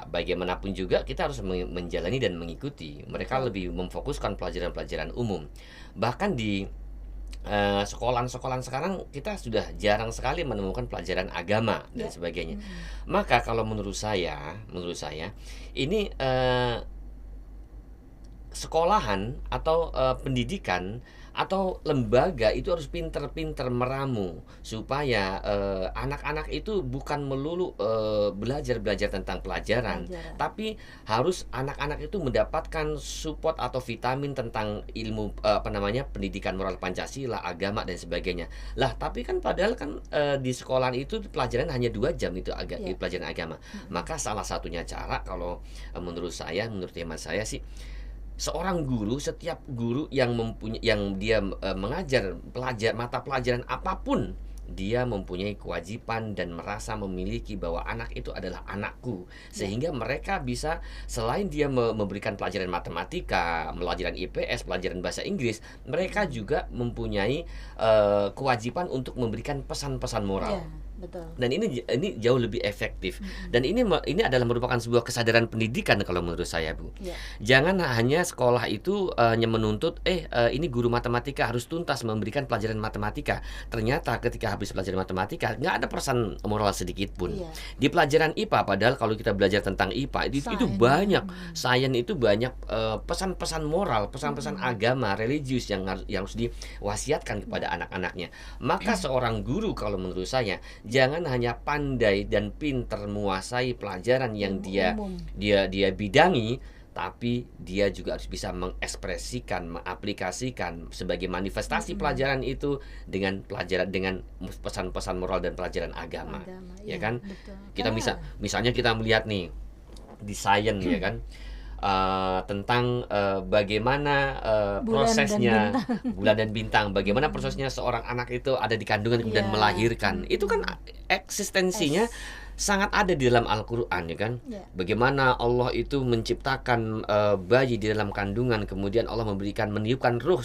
[SPEAKER 1] Bagaimanapun juga kita harus menjalani dan mengikuti. Mereka lebih memfokuskan pelajaran-pelajaran umum. Bahkan di sekolahan-sekolahan sekarang kita sudah jarang sekali menemukan pelajaran agama dan sebagainya. Maka kalau menurut saya ini sekolahan atau pendidikan atau lembaga itu harus pinter-pinter meramu supaya anak-anak itu bukan melulu belajar tentang pelajaran, tapi harus anak-anak itu mendapatkan support atau vitamin tentang ilmu pendidikan moral Pancasila, agama dan sebagainya. Lah, tapi kan padahal kan di sekolahan itu pelajaran hanya 2 jam itu pelajaran agama. Maka salah satunya cara kalau menurut hemat saya sih, setiap guru yang dia mengajar mata pelajaran apapun, dia mempunyai kewajiban dan merasa memiliki bahwa anak itu adalah anakku, sehingga mereka bisa, selain dia memberikan pelajaran matematika, pelajaran IPS, pelajaran bahasa Inggris, mereka juga mempunyai kewajiban untuk memberikan pesan-pesan moral.
[SPEAKER 2] betul.
[SPEAKER 1] Dan ini jauh lebih efektif. Dan ini adalah merupakan sebuah kesadaran pendidikan kalau menurut saya, Bu.
[SPEAKER 2] Ya.
[SPEAKER 1] Jangan hanya sekolah itu hanya menuntut ini guru matematika harus tuntas memberikan pelajaran matematika. Ternyata ketika habis pelajaran matematika nggak ada pesan moral sedikit pun.
[SPEAKER 2] Iya.
[SPEAKER 1] Di pelajaran IPA, padahal kalau kita belajar tentang IPA itu
[SPEAKER 2] Sains.
[SPEAKER 1] banyak, sains itu banyak pesan-pesan moral, pesan-pesan agama, religius yang harus diwasiatkan kepada anak-anaknya. Maka seorang guru kalau menurut saya jangan hanya pandai dan pinter menguasai pelajaran yang
[SPEAKER 2] Umum.
[SPEAKER 1] dia bidangi, tapi dia juga harus bisa mengekspresikan, mengaplikasikan sebagai manifestasi pelajaran itu dengan pesan-pesan moral dan pelajaran agama. Ya
[SPEAKER 2] iya,
[SPEAKER 1] kan?
[SPEAKER 2] betul.
[SPEAKER 1] Kita
[SPEAKER 2] Karena-
[SPEAKER 1] misalnya kita melihat nih di sains ya kan, tentang bagaimana
[SPEAKER 2] Bulan dan
[SPEAKER 1] prosesnya
[SPEAKER 2] bintang.
[SPEAKER 1] bulan dan bintang, bagaimana prosesnya seorang anak itu ada di kandungan kemudian
[SPEAKER 2] Iya.
[SPEAKER 1] melahirkan. Itu kan eksistensinya sangat ada di dalam Al-Qur'an ya kan.
[SPEAKER 2] Ya.
[SPEAKER 1] Bagaimana Allah itu menciptakan bayi di dalam kandungan, kemudian Allah meniupkan ruh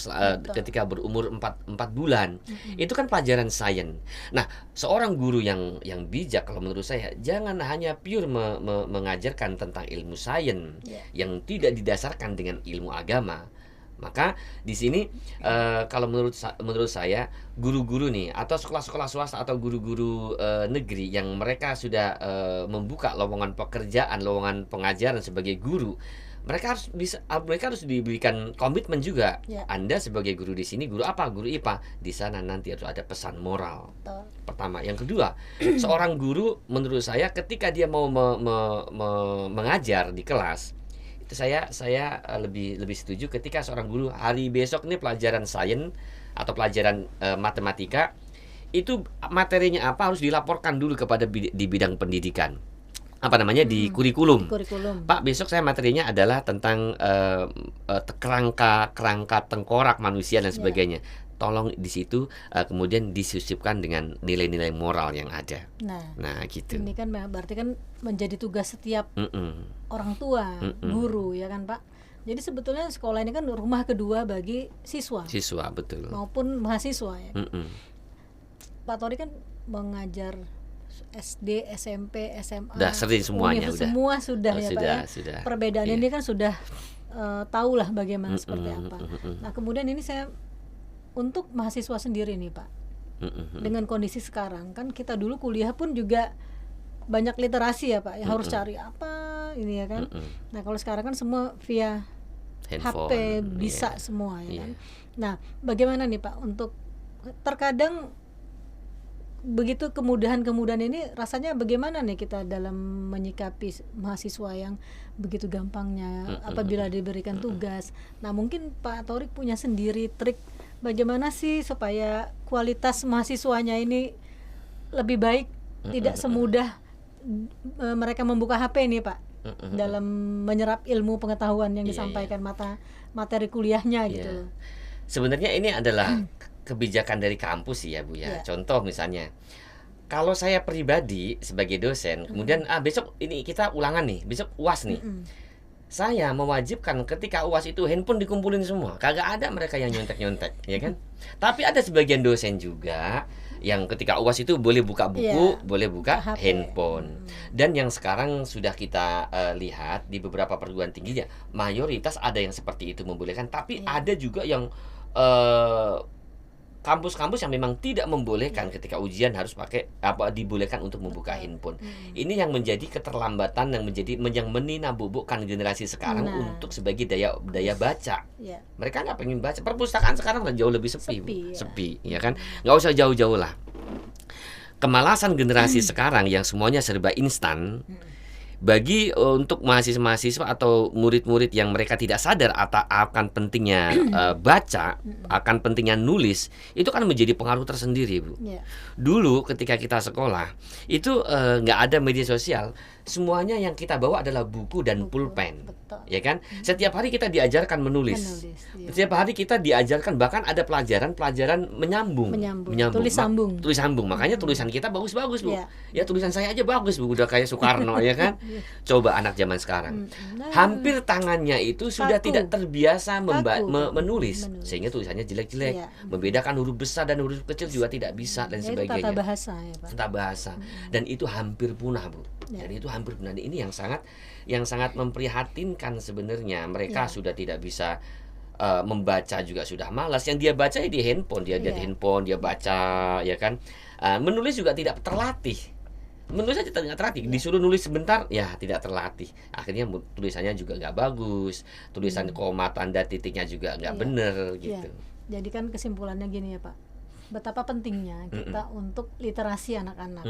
[SPEAKER 1] ketika berumur 4 bulan. Itu kan pelajaran sains. Nah, seorang guru yang bijak kalau menurut saya jangan hanya pure mengajarkan tentang ilmu sains
[SPEAKER 2] Ya.
[SPEAKER 1] yang tidak didasarkan dengan ilmu agama. Maka di sini kalau menurut saya guru-guru nih atau sekolah-sekolah swasta atau guru-guru negeri yang mereka sudah membuka lowongan pekerjaan, lowongan pengajaran sebagai guru, mereka harus diberikan komitmen juga.
[SPEAKER 2] Ya.
[SPEAKER 1] Anda sebagai guru di sini, guru apa? Guru IPA. Di sana nanti harus ada pesan moral.
[SPEAKER 2] Betul.
[SPEAKER 1] Pertama, yang kedua, seorang guru menurut saya ketika dia mau mengajar di kelas, itu saya lebih setuju ketika seorang guru hari besok ini pelajaran sains atau pelajaran matematika itu materinya apa harus dilaporkan dulu kepada di bidang pendidikan, apa namanya, di kurikulum. Pak, besok saya materinya adalah tentang kerangka tengkorak manusia dan sebagainya. Tolong di situ kemudian disusupkan dengan nilai-nilai moral yang ada. Nah, gitu.
[SPEAKER 2] Ini kan berarti kan menjadi tugas setiap orang tua, guru ya kan Pak. Jadi sebetulnya sekolah ini kan rumah kedua bagi siswa
[SPEAKER 1] Betul.
[SPEAKER 2] maupun mahasiswa ya. Pak Tori kan mengajar SD, SMP, SMA,
[SPEAKER 1] Udah sering semuanya, udah.
[SPEAKER 2] semua sudah ya Pak ya.
[SPEAKER 1] Sudah.
[SPEAKER 2] Perbedaan
[SPEAKER 1] Iya.
[SPEAKER 2] ini kan sudah tahulah bagaimana seperti apa. Nah kemudian ini saya untuk mahasiswa sendiri nih Pak, dengan kondisi sekarang kan kita dulu kuliah pun juga banyak literasi ya Pak, yang harus cari apa ini ya kan. Nah kalau sekarang kan semua via
[SPEAKER 1] Handphone,
[SPEAKER 2] HP bisa
[SPEAKER 1] iya.
[SPEAKER 2] semua ya
[SPEAKER 1] Iya.
[SPEAKER 2] kan. Nah bagaimana nih Pak untuk terkadang begitu kemudahan ini rasanya bagaimana nih kita dalam menyikapi mahasiswa yang begitu gampangnya apabila diberikan tugas. Nah mungkin Pak Torik punya sendiri trik bagaimana sih supaya kualitas mahasiswanya ini lebih baik, tidak semudah mereka membuka HP nih Pak dalam menyerap ilmu pengetahuan yang disampaikan materi kuliahnya gitu loh.
[SPEAKER 1] Sebenarnya ini adalah kebijakan dari kampus sih ya Bu ya. Contoh misalnya, kalau saya pribadi sebagai dosen, kemudian besok ini kita ulangan nih, besok UAS nih. Saya mewajibkan ketika UAS itu handphone dikumpulin semua. Kagak ada mereka yang nyontek-nyontek, ya kan? Tapi ada sebagian dosen juga yang ketika UAS itu boleh buka buku, boleh buka handphone. Dan yang sekarang sudah kita lihat di beberapa perguruan tinggi ya, mayoritas ada yang seperti itu membolehkan, tapi ada juga yang kampus-kampus yang memang tidak membolehkan ketika ujian harus pakai dibolehkan untuk membuka handphone. Ini yang menjadi keterlambatan yang meninabubukkan generasi sekarang untuk sebagai daya baca. Mereka nggak pengen baca. Perpustakaan sekarang jauh lebih sepi, ya kan? Nggak usah jauh-jauh lah. Kemalasan generasi sekarang yang semuanya serba instan. Bagi untuk mahasiswa-mahasiswa atau murid-murid yang mereka tidak sadar akan pentingnya baca, akan pentingnya nulis, itu kan menjadi pengaruh tersendiri, Bu. Dulu ketika kita sekolah, itu nggak ada media sosial, semuanya yang kita bawa adalah buku dan pulpen, ya kan? Setiap hari kita diajarkan menulis. Setiap hari kita diajarkan, bahkan ada pelajaran menyambung.
[SPEAKER 2] Tulis sambung.
[SPEAKER 1] Makanya tulisan kita bagus-bagus, Bu. Ya tulisan saya aja bagus, Bu, udah kayak Soekarno, ya kan?
[SPEAKER 2] Iya.
[SPEAKER 1] Coba anak zaman sekarang,
[SPEAKER 2] Nah,
[SPEAKER 1] hampir tangannya itu sudah
[SPEAKER 2] kaku.
[SPEAKER 1] tidak terbiasa
[SPEAKER 2] Kaku.
[SPEAKER 1] menulis,
[SPEAKER 2] Menulis.
[SPEAKER 1] sehingga tulisannya jelek-jelek,
[SPEAKER 2] Iya.
[SPEAKER 1] membedakan huruf besar dan huruf kecil juga tidak bisa dan
[SPEAKER 2] Ya, itu tata
[SPEAKER 1] sebagainya.
[SPEAKER 2] bahasa ya Pak.
[SPEAKER 1] Tata bahasa, dan itu hampir punah, Bu.
[SPEAKER 2] Ya.
[SPEAKER 1] Jadi itu hampir punah. Ini yang sangat memprihatinkan sebenarnya. Mereka
[SPEAKER 2] Ya.
[SPEAKER 1] sudah tidak bisa membaca, juga sudah malas. Yang dia baca ya di handphone, dia lihat
[SPEAKER 2] Iya.
[SPEAKER 1] handphone, dia baca, ya kan. Menulis juga tidak terlatih. Menulis aja tidak terlatih, disuruh nulis sebentar ya tidak terlatih, akhirnya tulisannya juga nggak bagus, tulisan koma tanda titiknya juga nggak
[SPEAKER 2] Iya.
[SPEAKER 1] bener
[SPEAKER 2] Iya.
[SPEAKER 1] gitu.
[SPEAKER 2] Jadi kan kesimpulannya gini ya Pak, betapa pentingnya kita untuk literasi anak-anak,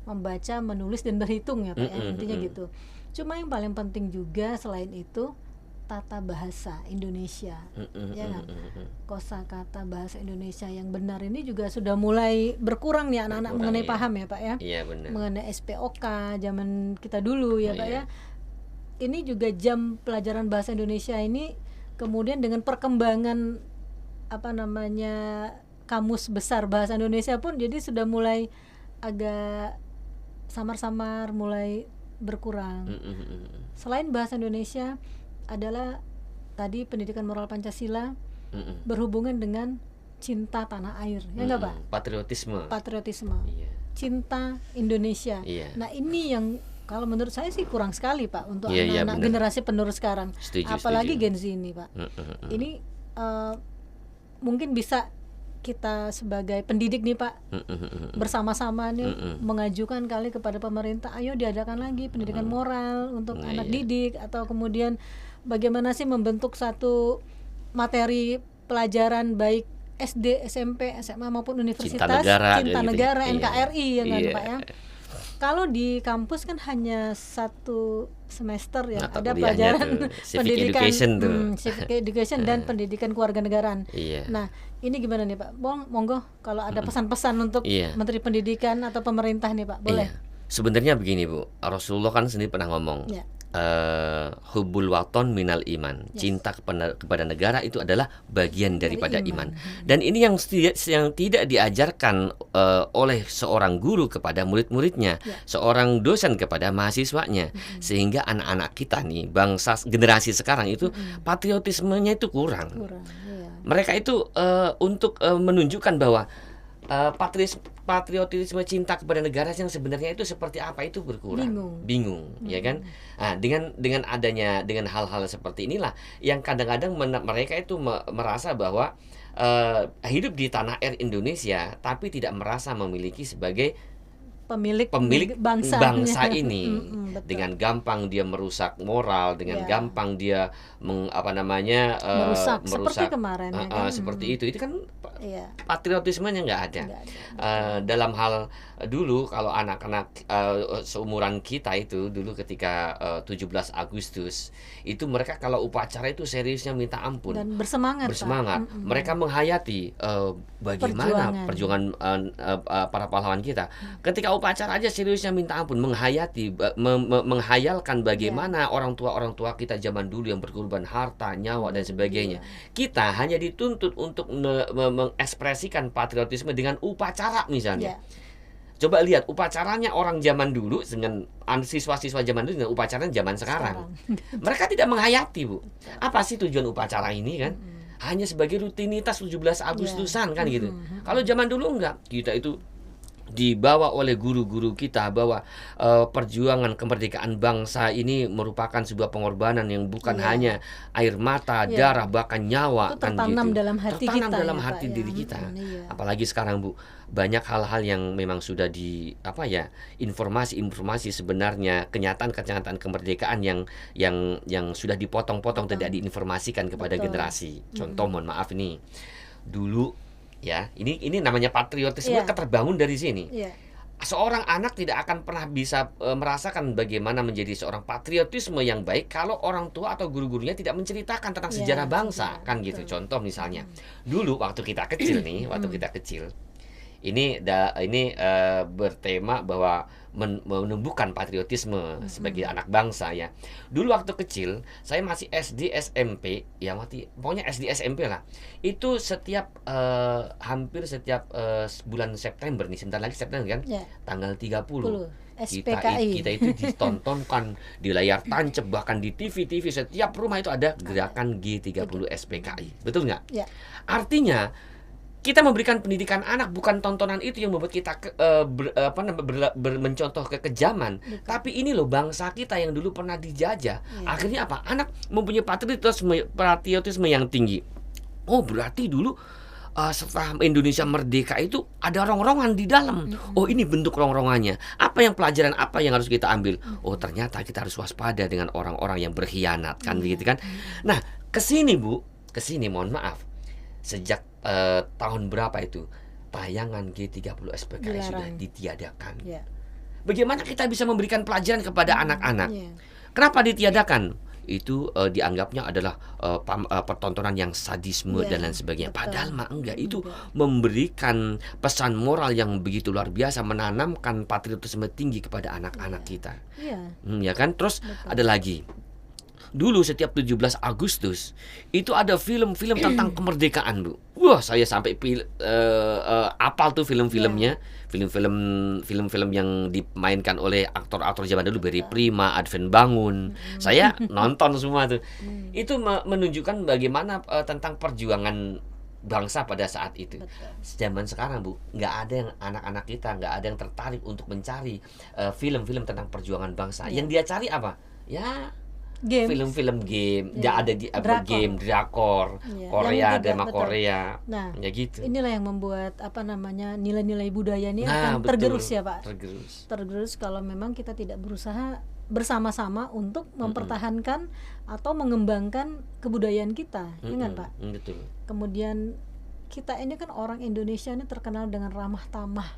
[SPEAKER 2] membaca, menulis dan berhitung ya Pak ya, intinya gitu. Cuma yang paling penting juga selain itu tata bahasa Indonesia, ya kan? Kosakata bahasa Indonesia yang benar ini juga sudah mulai berkurang nih anak-anak
[SPEAKER 1] Berkurang,
[SPEAKER 2] mengenai
[SPEAKER 1] iya.
[SPEAKER 2] paham ya Pak ya,
[SPEAKER 1] Iya benar.
[SPEAKER 2] mengenai SPOK zaman kita dulu ya Pak
[SPEAKER 1] Iya.
[SPEAKER 2] ya. Ini juga jam pelajaran bahasa Indonesia ini kemudian dengan perkembangan apa namanya kamus besar bahasa Indonesia pun jadi sudah mulai agak samar-samar, mulai berkurang. Selain bahasa Indonesia adalah tadi pendidikan moral Pancasila berhubungan dengan cinta tanah air, ya enggak Pak?
[SPEAKER 1] Patriotisme.
[SPEAKER 2] Patriotisme,
[SPEAKER 1] Iya.
[SPEAKER 2] cinta Indonesia.
[SPEAKER 1] Iya.
[SPEAKER 2] Nah ini yang kalau menurut saya sih kurang sekali Pak untuk
[SPEAKER 1] Iya, iya,
[SPEAKER 2] anak-anak
[SPEAKER 1] benar.
[SPEAKER 2] generasi penerus sekarang,
[SPEAKER 1] Setuju,
[SPEAKER 2] apalagi
[SPEAKER 1] setuju.
[SPEAKER 2] Gen Z ini Pak. Ini mungkin bisa kita sebagai pendidik nih Pak bersama-sama nih mengajukan kali kepada pemerintah, ayo diadakan lagi pendidikan moral untuk
[SPEAKER 1] Nah,
[SPEAKER 2] anak
[SPEAKER 1] iya.
[SPEAKER 2] didik, atau kemudian bagaimana sih membentuk satu materi pelajaran baik SD, SMP, SMA maupun universitas,
[SPEAKER 1] negara,
[SPEAKER 2] cinta
[SPEAKER 1] gitu.
[SPEAKER 2] negara,
[SPEAKER 1] Iya.
[SPEAKER 2] NKRI ya kan
[SPEAKER 1] Iya.
[SPEAKER 2] Pak ya. Kalau di kampus kan hanya satu semester ya,
[SPEAKER 1] Mata
[SPEAKER 2] ada
[SPEAKER 1] kuliahnya
[SPEAKER 2] pelajaran
[SPEAKER 1] tuh, civic
[SPEAKER 2] pendidikan,
[SPEAKER 1] education tuh.
[SPEAKER 2] civic education dan pendidikan kewarganegaraan.
[SPEAKER 1] Iya.
[SPEAKER 2] Nah, ini gimana nih Pak? Monggo kalau ada pesan-pesan untuk
[SPEAKER 1] Iya.
[SPEAKER 2] Menteri Pendidikan atau pemerintah nih Pak, boleh?
[SPEAKER 1] Iya. Sebenarnya begini Bu, Rasulullah kan sendiri pernah ngomong,
[SPEAKER 2] Ya.
[SPEAKER 1] hubbul waton minal iman, cinta kepada negara itu adalah bagian daripada
[SPEAKER 2] Dari
[SPEAKER 1] iman.
[SPEAKER 2] iman.
[SPEAKER 1] Dan ini yang tidak diajarkan oleh seorang guru kepada murid-muridnya,
[SPEAKER 2] Ya.
[SPEAKER 1] seorang dosen kepada mahasiswanya, sehingga anak-anak kita nih, bangsa generasi sekarang itu patriotismenya itu kurang.
[SPEAKER 2] Kurang, iya.
[SPEAKER 1] Mereka itu untuk menunjukkan bahwa patriotisme cinta kepada negara yang sebenarnya itu seperti apa itu berkurang, bingung, ya kan? Nah, dengan dengan hal-hal seperti inilah yang kadang-kadang mereka itu merasa bahwa hidup di tanah air Indonesia tapi tidak merasa memiliki sebagai pemilik bangsa ini.
[SPEAKER 2] Betul.
[SPEAKER 1] Dengan gampang dia merusak moral, dengan
[SPEAKER 2] Ya.
[SPEAKER 1] gampang dia
[SPEAKER 2] merusak seperti kemarin ya kan?
[SPEAKER 1] Seperti itu kan
[SPEAKER 2] Iya.
[SPEAKER 1] patriotismenya nggak ada.
[SPEAKER 2] Nggak ada.
[SPEAKER 1] Dalam hal dulu kalau anak-anak seumuran kita itu dulu ketika 17 Agustus itu mereka kalau upacara itu seriusnya minta ampun
[SPEAKER 2] Dan bersemangat Pak.
[SPEAKER 1] mereka menghayati bagaimana perjuangan para pahlawan kita. Ketika upacara aja seriusnya minta ampun, menghayati menghayalkan bagaimana orang tua kita zaman dulu yang berkorban harta, nyawa dan sebagainya. Kita hanya dituntut untuk mengekspresikan patriotisme dengan upacara misalnya.
[SPEAKER 2] Ya.
[SPEAKER 1] Coba lihat upacaranya orang zaman dulu dengan siswa-siswa zaman dulu dengan upacaranya zaman sekarang. Mereka tidak menghayati, Bu. Apa sih tujuan upacara ini kan? Hanya sebagai rutinitas 17 Agustusan kan gitu. Kalau zaman dulu enggak. Kita itu dibawa oleh guru-guru kita bahwa perjuangan kemerdekaan bangsa ini merupakan sebuah pengorbanan yang bukan hanya air mata, darah, bahkan nyawa.
[SPEAKER 2] Itu tertanam
[SPEAKER 1] gitu.
[SPEAKER 2] dalam hati
[SPEAKER 1] tertanam
[SPEAKER 2] kita
[SPEAKER 1] dalam
[SPEAKER 2] ya,
[SPEAKER 1] hati
[SPEAKER 2] Pak,
[SPEAKER 1] diri
[SPEAKER 2] ya.
[SPEAKER 1] kita.
[SPEAKER 2] Iya.
[SPEAKER 1] Apalagi sekarang Bu, banyak hal-hal yang memang sudah informasi-informasi sebenarnya kenyataan-kenyataan kemerdekaan yang sudah dipotong-potong tidak diinformasikan kepada
[SPEAKER 2] Betul.
[SPEAKER 1] generasi. Contoh, mohon maaf ini dulu. Ya, ini namanya patriotisme terbangun dari sini.
[SPEAKER 2] Iya.
[SPEAKER 1] Seorang anak tidak akan pernah bisa merasakan bagaimana menjadi seorang patriotisme yang baik kalau orang tua atau guru-gurunya tidak menceritakan tentang sejarah bangsa, kan gitu. Contoh misalnya, dulu waktu kita kecil nih, ini bertema bahwa menumbuhkan patriotisme sebagai anak bangsa ya. Dulu waktu kecil saya masih SD SMP ya, pokoknya SD SMP lah. Itu hampir setiap bulan September nih, sebentar lagi September kan?
[SPEAKER 2] Ya.
[SPEAKER 1] Tanggal 30.
[SPEAKER 2] SPKI.
[SPEAKER 1] Kita itu ditontonkan di layar tancap, bahkan di TV setiap rumah itu ada gerakan G30 SPKI. Betul nggak?
[SPEAKER 2] Ya.
[SPEAKER 1] Artinya kita memberikan pendidikan anak, bukan tontonan itu yang membuat kita mencontoh kekejaman. Tapi ini loh bangsa kita yang dulu pernah dijajah. Akhirnya apa? Anak mempunyai patriotisme yang tinggi. Oh, berarti dulu setelah Indonesia merdeka itu ada rongrongan di dalam. Oh, ini bentuk rongrongannya. Apa yang pelajaran apa yang harus kita ambil? Oh, ternyata kita harus waspada dengan orang-orang yang berkhianat, kan begitu kan? Nah, kesini mohon maaf. Sejak tahun berapa itu tayangan G30 SPKI sudah ditiadakan. Bagaimana kita bisa memberikan pelajaran kepada anak-anak? Kenapa ditiadakan? Itu dianggapnya adalah pertontonan yang sadisme dan lain sebagainya. Padahal mah enggak, itu memberikan pesan moral yang begitu luar biasa, menanamkan patriotisme tinggi kepada anak-anak kita. Ya kan? Terus ada lagi. Dulu setiap 17 Agustus itu ada film-film tentang kemerdekaan, Bu. Wah, saya sampai apal tuh film-filmnya. Film-film yang dimainkan oleh aktor-aktor zaman dulu, Berry Prima, Advent Bangun. Saya nonton semua tuh. Itu menunjukkan bagaimana tentang perjuangan bangsa pada saat itu. Zaman sekarang, Bu, nggak ada yang anak-anak kita nggak ada yang tertarik untuk mencari film-film tentang perjuangan bangsa. Yang dia cari apa? Ya film-film game, nggak ada game drakor, Korea, drama Korea.
[SPEAKER 2] Nah,
[SPEAKER 1] ya gitu.
[SPEAKER 2] Inilah yang membuat nilai-nilai budaya ini akan tergerus ya, Pak. Tergerus kalau memang kita tidak berusaha bersama-sama untuk mempertahankan atau mengembangkan kebudayaan kita, ya kan, Pak?
[SPEAKER 1] Betul.
[SPEAKER 2] Kemudian kita ini kan orang Indonesia ini terkenal dengan ramah tamah,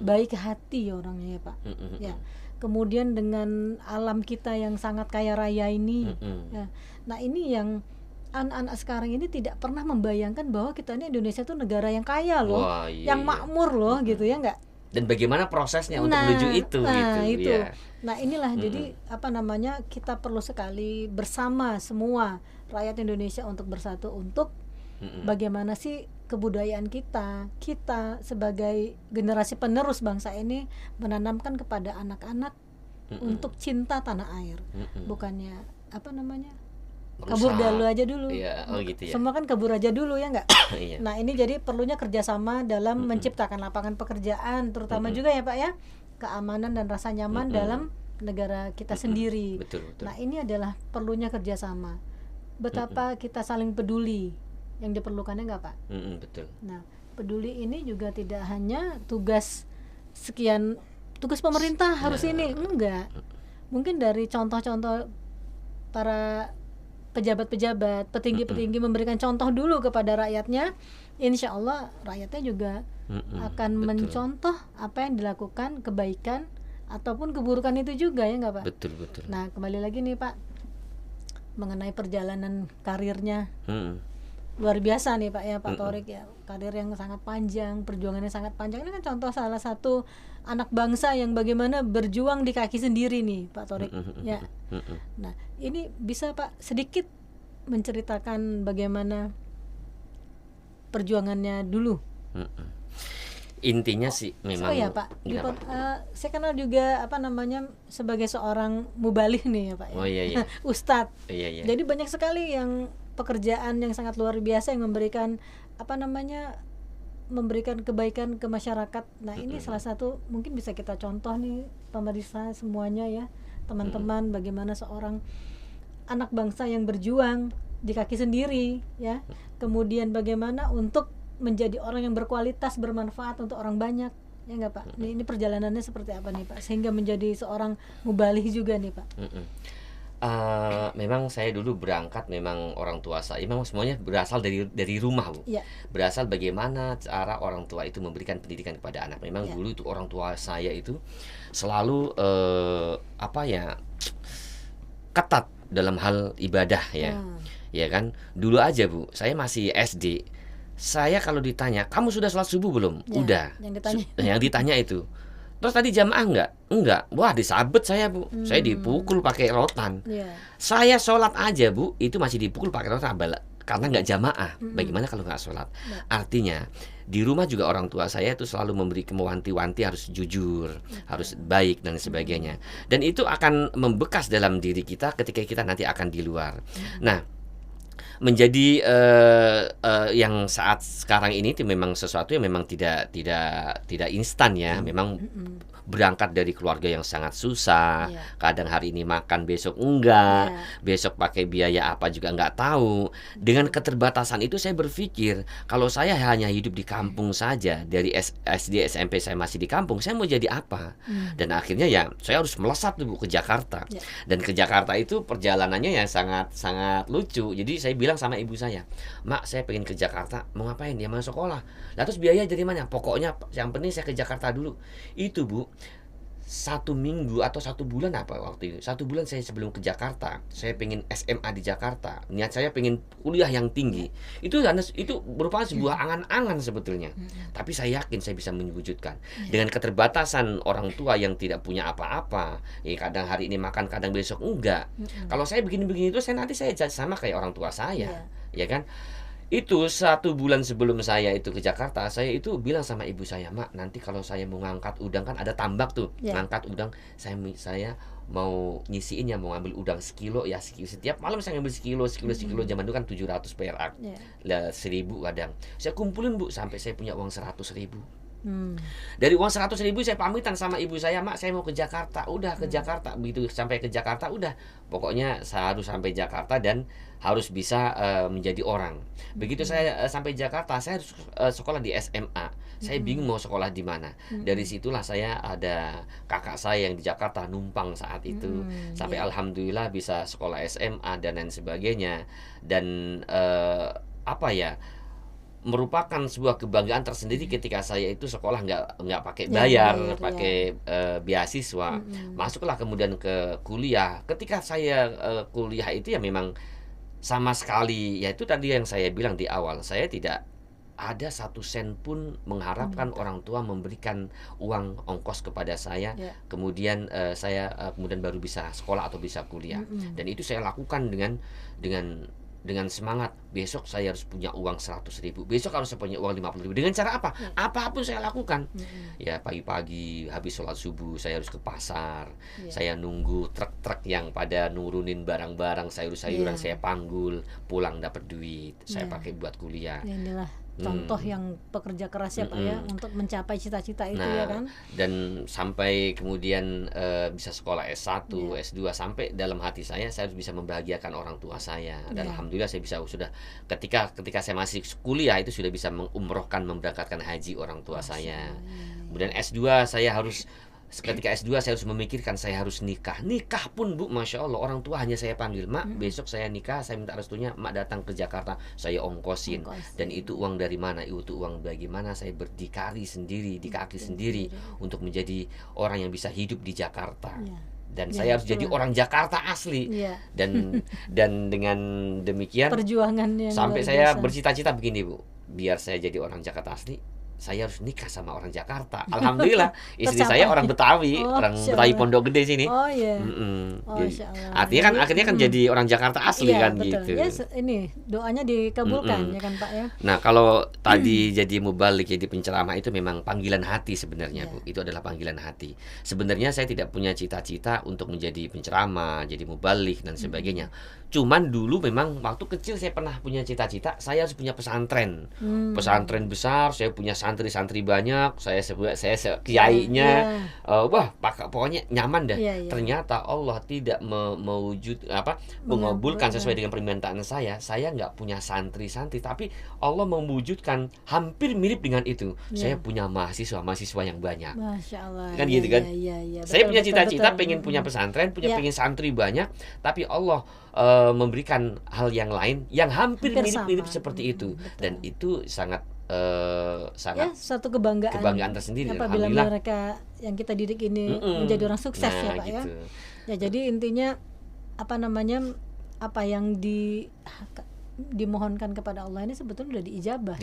[SPEAKER 2] baik hati orangnya ya, Pak. Ya. Kemudian dengan alam kita yang sangat kaya raya ini, ya. Nah ini yang anak-anak sekarang ini tidak pernah membayangkan bahwa kita ini Indonesia tuh negara yang kaya loh, yang makmur loh, gitu ya nggak?
[SPEAKER 1] Dan bagaimana prosesnya untuk menuju itu, gitu. Ya.
[SPEAKER 2] Nah inilah jadi kita perlu sekali bersama semua rakyat Indonesia untuk bersatu untuk bagaimana sih kebudayaan kita sebagai generasi penerus bangsa ini menanamkan kepada anak-anak untuk cinta tanah air, bukannya kabur dulu aja dulu.
[SPEAKER 1] Gitu ya.
[SPEAKER 2] Semua kan kabur aja dulu ya nggak? Nah ini jadi perlunya kerjasama dalam menciptakan lapangan pekerjaan, terutama juga ya Pak ya, keamanan dan rasa nyaman dalam negara kita sendiri.
[SPEAKER 1] Betul.
[SPEAKER 2] Nah ini adalah perlunya kerjasama. Betapa kita saling peduli yang diperlukannya nggak Pak?
[SPEAKER 1] Betul.
[SPEAKER 2] Nah peduli ini juga tidak hanya tugas pemerintah harus ini, enggak. Mungkin dari contoh-contoh para pejabat-pejabat, petinggi-petinggi memberikan contoh dulu kepada rakyatnya, insya Allah rakyatnya juga akan mencontoh apa yang dilakukan, kebaikan ataupun keburukan itu juga ya nggak Pak?
[SPEAKER 1] Betul.
[SPEAKER 2] Nah kembali lagi nih Pak mengenai perjalanan karirnya. Luar biasa nih Pak ya, Pak Thorik ya, karir yang sangat panjang, perjuangannya sangat panjang. Ini kan contoh salah satu anak bangsa yang bagaimana berjuang di kaki sendiri nih Pak Thorik ya. Nah ini bisa Pak sedikit menceritakan bagaimana perjuangannya dulu.
[SPEAKER 1] Intinya sih memang
[SPEAKER 2] ya Pak, saya kenal juga sebagai seorang mubalih nih ya Pak ya.
[SPEAKER 1] Iya.
[SPEAKER 2] Ustadz.
[SPEAKER 1] Iya.
[SPEAKER 2] Jadi banyak sekali yang pekerjaan yang sangat luar biasa yang memberikan memberikan kebaikan ke masyarakat. Nah ini salah satu mungkin bisa kita contoh nih pemirsa semuanya ya, teman-teman, bagaimana seorang anak bangsa yang berjuang di kaki sendiri ya, kemudian bagaimana untuk menjadi orang yang berkualitas, bermanfaat untuk orang banyak ya nggak Pak? Ini perjalanannya seperti apa nih Pak sehingga menjadi seorang mubalih juga nih Pak?
[SPEAKER 1] Memang saya dulu berangkat, memang orang tua saya memang semuanya berasal dari rumah Bu. Berasal bagaimana cara orang tua itu memberikan pendidikan kepada anak. Memang dulu itu orang tua saya itu selalu ketat dalam hal ibadah ya. Ya kan, dulu aja Bu, saya masih SD, saya kalau ditanya kamu sudah sholat subuh belum? Udah. Yang ditanya itu. Terus tadi jamaah enggak. Wah disabet saya Bu, saya dipukul pakai rotan. Saya sholat aja Bu, itu masih dipukul pakai rotan. karena nggak jamaah. Bagaimana kalau nggak sholat?
[SPEAKER 2] Ya.
[SPEAKER 1] Artinya di rumah juga orang tua saya itu selalu memberi mewanti-wanti harus jujur, harus baik dan sebagainya. Dan itu akan membekas dalam diri kita ketika kita nanti akan di luar. Nah, menjadi yang saat sekarang ini itu memang sesuatu yang memang tidak instan ya. Memang berangkat dari keluarga yang sangat susah.
[SPEAKER 2] Iya.
[SPEAKER 1] Kadang hari ini makan, besok enggak.
[SPEAKER 2] Iya.
[SPEAKER 1] Besok pakai biaya apa juga enggak tahu. Dengan keterbatasan itu saya berpikir, kalau saya hanya hidup di kampung saja, dari SD SMP saya masih di kampung, saya mau jadi apa? Dan akhirnya ya saya harus melesat dulu ke Jakarta.
[SPEAKER 2] Ya.
[SPEAKER 1] Dan ke Jakarta itu perjalanannya ya sangat lucu. Jadi saya bilang sama ibu saya, "Mak, saya pengen ke Jakarta." "Mau ngapain?" "Ya mau sekolah." "Lah terus biaya dari mana?" "Pokoknya yang penting saya ke Jakarta dulu." Itu Bu, 1 minggu atau 1 bulan apa waktu itu, 1 bulan saya sebelum ke Jakarta, saya pengen SMA di Jakarta, niat saya pengen kuliah yang tinggi. Itu merupakan sebuah angan-angan sebetulnya, tapi saya yakin saya bisa mewujudkan. Dengan keterbatasan orang tua yang tidak punya apa-apa, ya kadang hari ini makan, kadang besok enggak. Kalau saya begini-begini itu, nanti saya sama kayak orang tua saya, ya kan? Itu 1 bulan sebelum saya itu ke Jakarta, saya itu bilang sama ibu saya, "Mak, nanti kalau saya mau ngangkat udang," kan ada tambak tuh, ngangkat udang, saya mau nyisiin ya, mau ngambil udang sekilo ya, setiap malam saya ngambil sekilo. Zaman itu kan 700 perak, lah 1.000 kadang. Saya kumpulin Bu, sampai saya punya uang 100.000. Dari uang 100.000 saya pamitan sama ibu saya, "Mak, saya mau ke Jakarta." Udah ke Jakarta. Begitu sampai ke Jakarta, udah pokoknya saya harus sampai Jakarta dan harus bisa menjadi orang. Begitu saya sampai Jakarta, saya harus sekolah di SMA. Saya bingung mau sekolah di mana. Dari situlah saya ada kakak saya yang di Jakarta numpang saat itu, sampai alhamdulillah bisa sekolah SMA dan lain sebagainya. Dan apa ya, merupakan sebuah kebanggaan tersendiri ketika saya itu sekolah nggak pakai bayar, pakai beasiswa. Masuklah kemudian ke kuliah. Ketika saya kuliah itu ya memang sama sekali, ya itu tadi yang saya bilang di awal, saya tidak ada 1 sen pun mengharapkan orang tua memberikan uang ongkos kepada saya. Kemudian saya kemudian baru bisa sekolah atau bisa kuliah. Dan itu saya lakukan dengan semangat. Besok saya harus punya uang 100.000, besok harus punya uang 50.000. Dengan cara apa? Apapun saya lakukan. Ya pagi-pagi habis sholat subuh saya harus ke pasar. Saya nunggu truk-truk yang pada nurunin barang-barang, sayur-sayuran, saya panggul, pulang dapat duit, saya pakai buat kuliah.
[SPEAKER 2] Inilah contoh yang pekerja keras ya Pak ya, untuk mencapai cita-cita itu ya kan.
[SPEAKER 1] Dan sampai kemudian bisa sekolah S1, S2, sampai dalam hati saya harus bisa membahagiakan orang tua saya. Dan alhamdulillah saya sudah ketika saya masih kuliah itu sudah bisa mengumrohkan, memberangkatkan haji orang tua saya. Kemudian S2 ketika S2 saya harus memikirkan saya harus nikah pun Bu, Masya Allah, orang tua hanya saya panggil, "Mak, besok saya nikah, saya minta restunya, Mak datang ke Jakarta, saya ongkosin." Dan itu uang dari mana? Itu uang bagaimana saya berdikari sendiri, di kaki sendiri untuk menjadi orang yang bisa hidup di Jakarta. Dan saya harus jadi orang Jakarta asli. Dan dengan demikian
[SPEAKER 2] perjuangan yang
[SPEAKER 1] sampai
[SPEAKER 2] luar
[SPEAKER 1] saya
[SPEAKER 2] biasa.
[SPEAKER 1] bercita-cita begini Bu, biar saya jadi orang Jakarta asli, saya harus nikah sama orang Jakarta. Alhamdulillah istri saya orang Betawi, orang Betawi Pondok Gede sini. Artinya kan jadi orang Jakarta asli kan
[SPEAKER 2] betul.
[SPEAKER 1] gitu.
[SPEAKER 2] Ya, ini doanya dikabulkan ya kan Pak ya.
[SPEAKER 1] Nah, kalau tadi jadi mubalik, jadi penceramah itu memang panggilan hati sebenarnya Bu. Itu adalah panggilan hati. Sebenarnya saya tidak punya cita-cita untuk menjadi penceramah, jadi mubalik dan sebagainya. Cuman dulu memang waktu kecil saya pernah punya cita-cita, saya harus punya pesantren. Pesantren besar, saya punya santri banyak, saya kiainya. Wah, pokoknya nyaman dah. Ternyata Allah tidak mengabulkan sesuai dengan permintaan saya. Saya nggak punya santri-santri, tapi Allah mewujudkan hampir mirip dengan itu. Saya punya mahasiswa yang banyak.
[SPEAKER 2] Masya Allah.
[SPEAKER 1] Kan gitu kan? Saya punya cita-cita pengen punya pesantren, pengen santri banyak, tapi Allah memberikan hal yang lain yang hampir mirip-mirip seperti itu. Dan itu sangat
[SPEAKER 2] satu kebanggaan
[SPEAKER 1] tersendiri.
[SPEAKER 2] Apabila mereka yang kita didik ini menjadi orang sukses ya Pak
[SPEAKER 1] gitu.
[SPEAKER 2] Ya jadi intinya apa yang dimohonkan kepada Allah ini sebetulnya udah diijabah.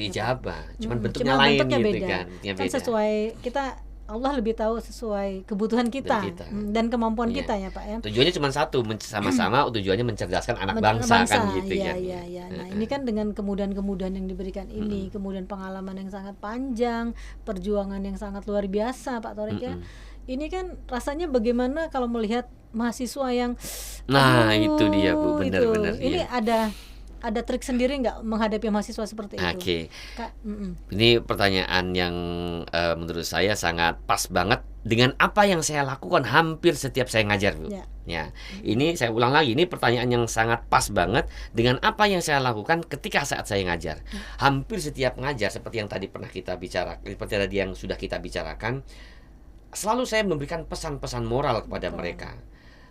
[SPEAKER 1] Cuman bentuknya lain gitu
[SPEAKER 2] beda.
[SPEAKER 1] kan.
[SPEAKER 2] Kan sesuai kita Allah lebih tahu sesuai kebutuhan kita,
[SPEAKER 1] Dari kita.
[SPEAKER 2] dan kemampuan
[SPEAKER 1] Iya.
[SPEAKER 2] kita ya Pak ya.
[SPEAKER 1] Tujuannya cuma satu, sama-sama tujuannya mencerdaskan anak bangsa kan gitu
[SPEAKER 2] iya,
[SPEAKER 1] kan.
[SPEAKER 2] iya, iya. Nah, ini kan dengan kemudahan-kemudahan yang diberikan ini, kemudian pengalaman yang sangat panjang, perjuangan yang sangat luar biasa Pak Torik ya. Ini kan rasanya bagaimana kalau melihat mahasiswa yang
[SPEAKER 1] Nah,
[SPEAKER 2] aduh,
[SPEAKER 1] itu dia Bu,
[SPEAKER 2] itu.
[SPEAKER 1] benar-benar
[SPEAKER 2] Ini
[SPEAKER 1] iya.
[SPEAKER 2] ada trik sendiri nggak menghadapi mahasiswa seperti itu?
[SPEAKER 1] Oke.
[SPEAKER 2] Kak,
[SPEAKER 1] Ini pertanyaan yang menurut saya sangat pas banget dengan apa yang saya lakukan hampir setiap saya ngajar, Bu.
[SPEAKER 2] ya.
[SPEAKER 1] Ya, ini saya ulang lagi, ini pertanyaan yang sangat pas banget dengan apa yang saya lakukan ketika saat saya ngajar. Hampir setiap ngajar seperti yang tadi pernah kita bicarakan, seperti tadi yang sudah kita bicarakan, selalu saya memberikan pesan-pesan moral kepada mereka.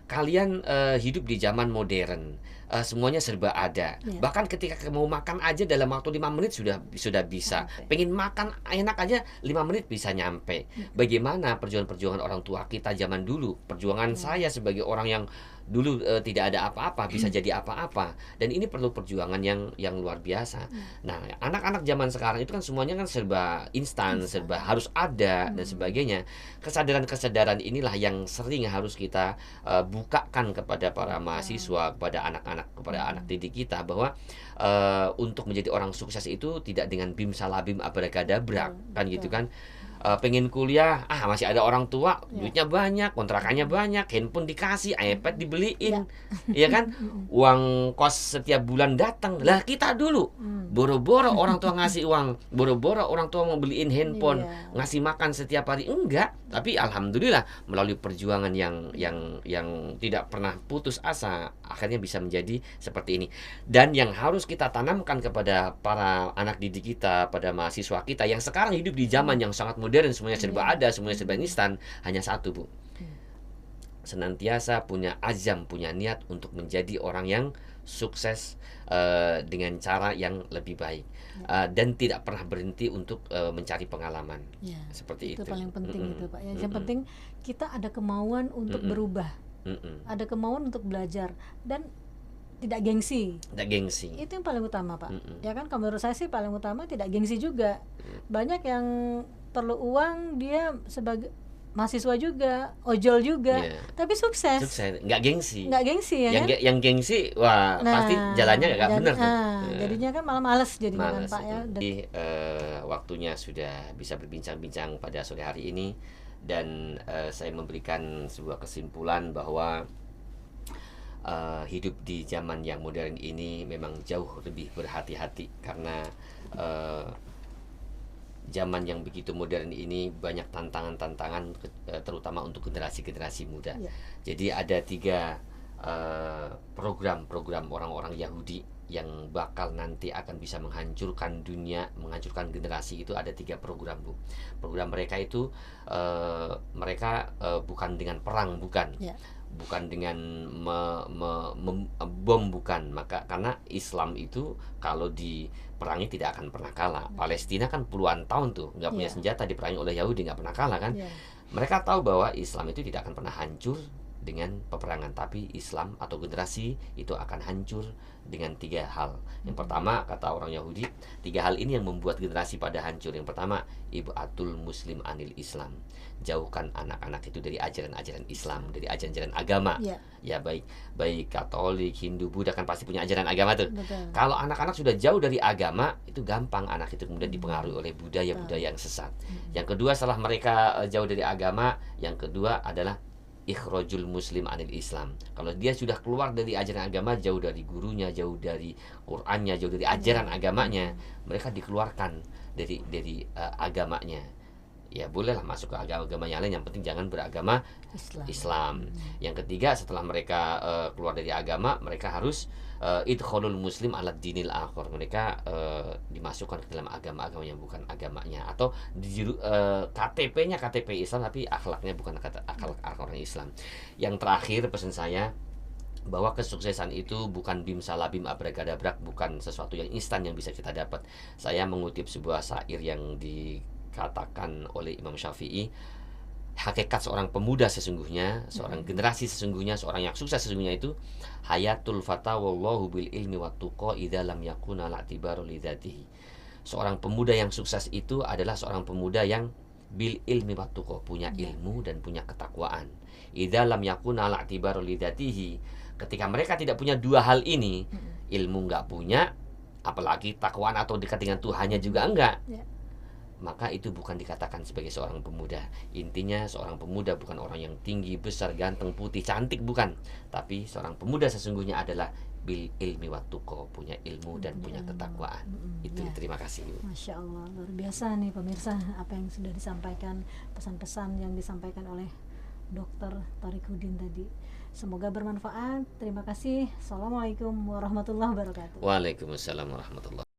[SPEAKER 1] Kalian hidup di zaman modern, semuanya serba ada.
[SPEAKER 2] Ya.
[SPEAKER 1] Bahkan ketika mau makan aja dalam waktu 5 menit sudah bisa.
[SPEAKER 2] Sampai.
[SPEAKER 1] Pengen makan enak aja 5 menit bisa nyampe. Bagaimana perjuangan-perjuangan orang tua kita zaman dulu, perjuangan saya sebagai orang yang dulu tidak ada apa-apa bisa jadi apa-apa, dan ini perlu perjuangan yang luar biasa. Nah, anak-anak zaman sekarang itu kan semuanya kan serba instan, serba harus ada dan sebagainya. Kesadaran-kesadaran inilah yang sering harus kita bukakan kepada para mahasiswa, kepada anak-anak, kepada anak didik kita, bahwa untuk menjadi orang sukses itu tidak dengan bim salabim abrakadabrak kan gitu kan. Pengen kuliah, masih ada orang tua, duitnya banyak, kontrakannya banyak, handphone dikasih, iPad dibeliin, ya kan, uang kos setiap bulan datang. Lah kita dulu boro-boro orang tua ngasih uang, boro-boro orang tua mau beliin handphone, ngasih makan setiap hari, enggak. Tapi alhamdulillah melalui perjuangan yang tidak pernah putus asa, akhirnya bisa menjadi seperti ini. Dan yang harus kita tanamkan kepada para anak didik kita, pada mahasiswa kita yang sekarang hidup di zaman yang sangat modern, semuanya serba ada, semuanya serba instan, hanya satu, Bu. Senantiasa punya azam, punya niat untuk menjadi orang yang sukses dengan cara yang lebih baik, dan tidak pernah berhenti untuk mencari pengalaman.
[SPEAKER 2] Ya,
[SPEAKER 1] Seperti itu.
[SPEAKER 2] paling penting itu Pak ya. Yang penting kita ada kemauan untuk berubah, ada kemauan untuk belajar, dan tidak gengsi.
[SPEAKER 1] Tidak gengsi.
[SPEAKER 2] Itu yang paling utama Pak. Ya kan, kalau menurut saya sih paling utama tidak gengsi juga. Banyak yang perlu uang, dia sebagai mahasiswa juga, ojol juga, tapi sukses.
[SPEAKER 1] Nggak gengsi.
[SPEAKER 2] Nggak gengsi ya kan?
[SPEAKER 1] Yang gengsi, wah pasti jalannya nggak benar tuh.
[SPEAKER 2] Jadinya kan malah males jadinya kan
[SPEAKER 1] Males
[SPEAKER 2] Pak ya.
[SPEAKER 1] Jadi waktunya sudah bisa berbincang-bincang pada sore hari ini, dan saya memberikan sebuah kesimpulan bahwa hidup di zaman yang modern ini memang jauh lebih berhati-hati, karena zaman yang begitu modern ini banyak tantangan-tantangan, terutama untuk generasi-generasi muda. Jadi ada 3 program-program orang-orang Yahudi yang bakal nanti akan bisa menghancurkan dunia, menghancurkan generasi. Itu ada 3 program, Bu. Program mereka itu mereka bukan dengan perang, bukan. Bukan dengan bom, bukan. Karena Islam itu kalau diperangi tidak akan pernah kalah. Palestina kan puluhan tahun tuh nggak punya senjata, diperangi oleh Yahudi, nggak pernah kalah kan. Mereka tahu bahwa Islam itu tidak akan pernah hancur dengan peperangan, tapi Islam atau generasi itu akan hancur dengan 3 hal. Yang pertama, kata orang Yahudi, 3 hal ini yang membuat generasi pada hancur. Yang pertama, ib'atul muslim anil Islam, jauhkan anak-anak itu dari ajaran-ajaran Islam, dari ajaran-ajaran agama. Ya, baik Katolik, Hindu, Buddha kan pasti punya ajaran agama tuh. Kalau anak-anak sudah jauh dari agama, itu gampang anak itu kemudian dipengaruhi oleh budaya-budaya yang sesat. Yang kedua, setelah mereka jauh dari agama, yang kedua adalah ikhrajul muslim anil Islam. Kalau dia sudah keluar dari ajaran agama, jauh dari gurunya, jauh dari Qur'annya, jauh dari ajaran agamanya, mereka dikeluarkan dari agamanya. Ya bolehlah masuk ke agama yang lain, yang penting jangan beragama Islam. Yang ketiga, setelah mereka keluar dari agama, mereka harus idkhalul muslim ala dinil akhar. Mereka dimasukkan ke dalam agama-agama yang bukan agamanya, atau KTP-nya KTP Islam tapi akhlaknya bukan akhlak orang Islam. Yang terakhir, pesan saya bahwa kesuksesan itu bukan bim salabim abrakadabrak, bukan sesuatu yang instan yang bisa kita dapat. Saya mengutip sebuah syair yang dikatakan oleh Imam Syafi'i, hakikat seorang pemuda sesungguhnya, seorang generasi sesungguhnya, seorang yang sukses sesungguhnya itu hayatul fata wallahu bil ilmi wattuqa idza lam yakuna la'tibaru lidzatihi. Seorang pemuda yang sukses itu adalah seorang pemuda yang bil ilmi wattuqa, punya ilmu dan punya ketakwaan. Idza lam yakun ala i'tibar lidatihi, ketika mereka tidak punya dua hal ini, ilmu nggak punya, apalagi takwaan atau dekat dengan Tuhannya juga enggak,
[SPEAKER 2] Ya.
[SPEAKER 1] maka itu bukan dikatakan sebagai seorang pemuda. Intinya seorang pemuda bukan orang yang tinggi, besar, ganteng, putih, cantik, bukan. Tapi seorang pemuda sesungguhnya adalah bil ilmi wattuqa, punya ilmu dan punya ketakwaan. Itu
[SPEAKER 2] Ya.
[SPEAKER 1] terima kasih, Bu.
[SPEAKER 2] Masya Allah, luar biasa nih pemirsa apa yang sudah disampaikan, pesan-pesan yang disampaikan oleh Dr. Thariquddin tadi. Semoga bermanfaat. Terima kasih. Assalamualaikum warahmatullahi wabarakatuh.
[SPEAKER 1] Waalaikumsalam warahmatullahi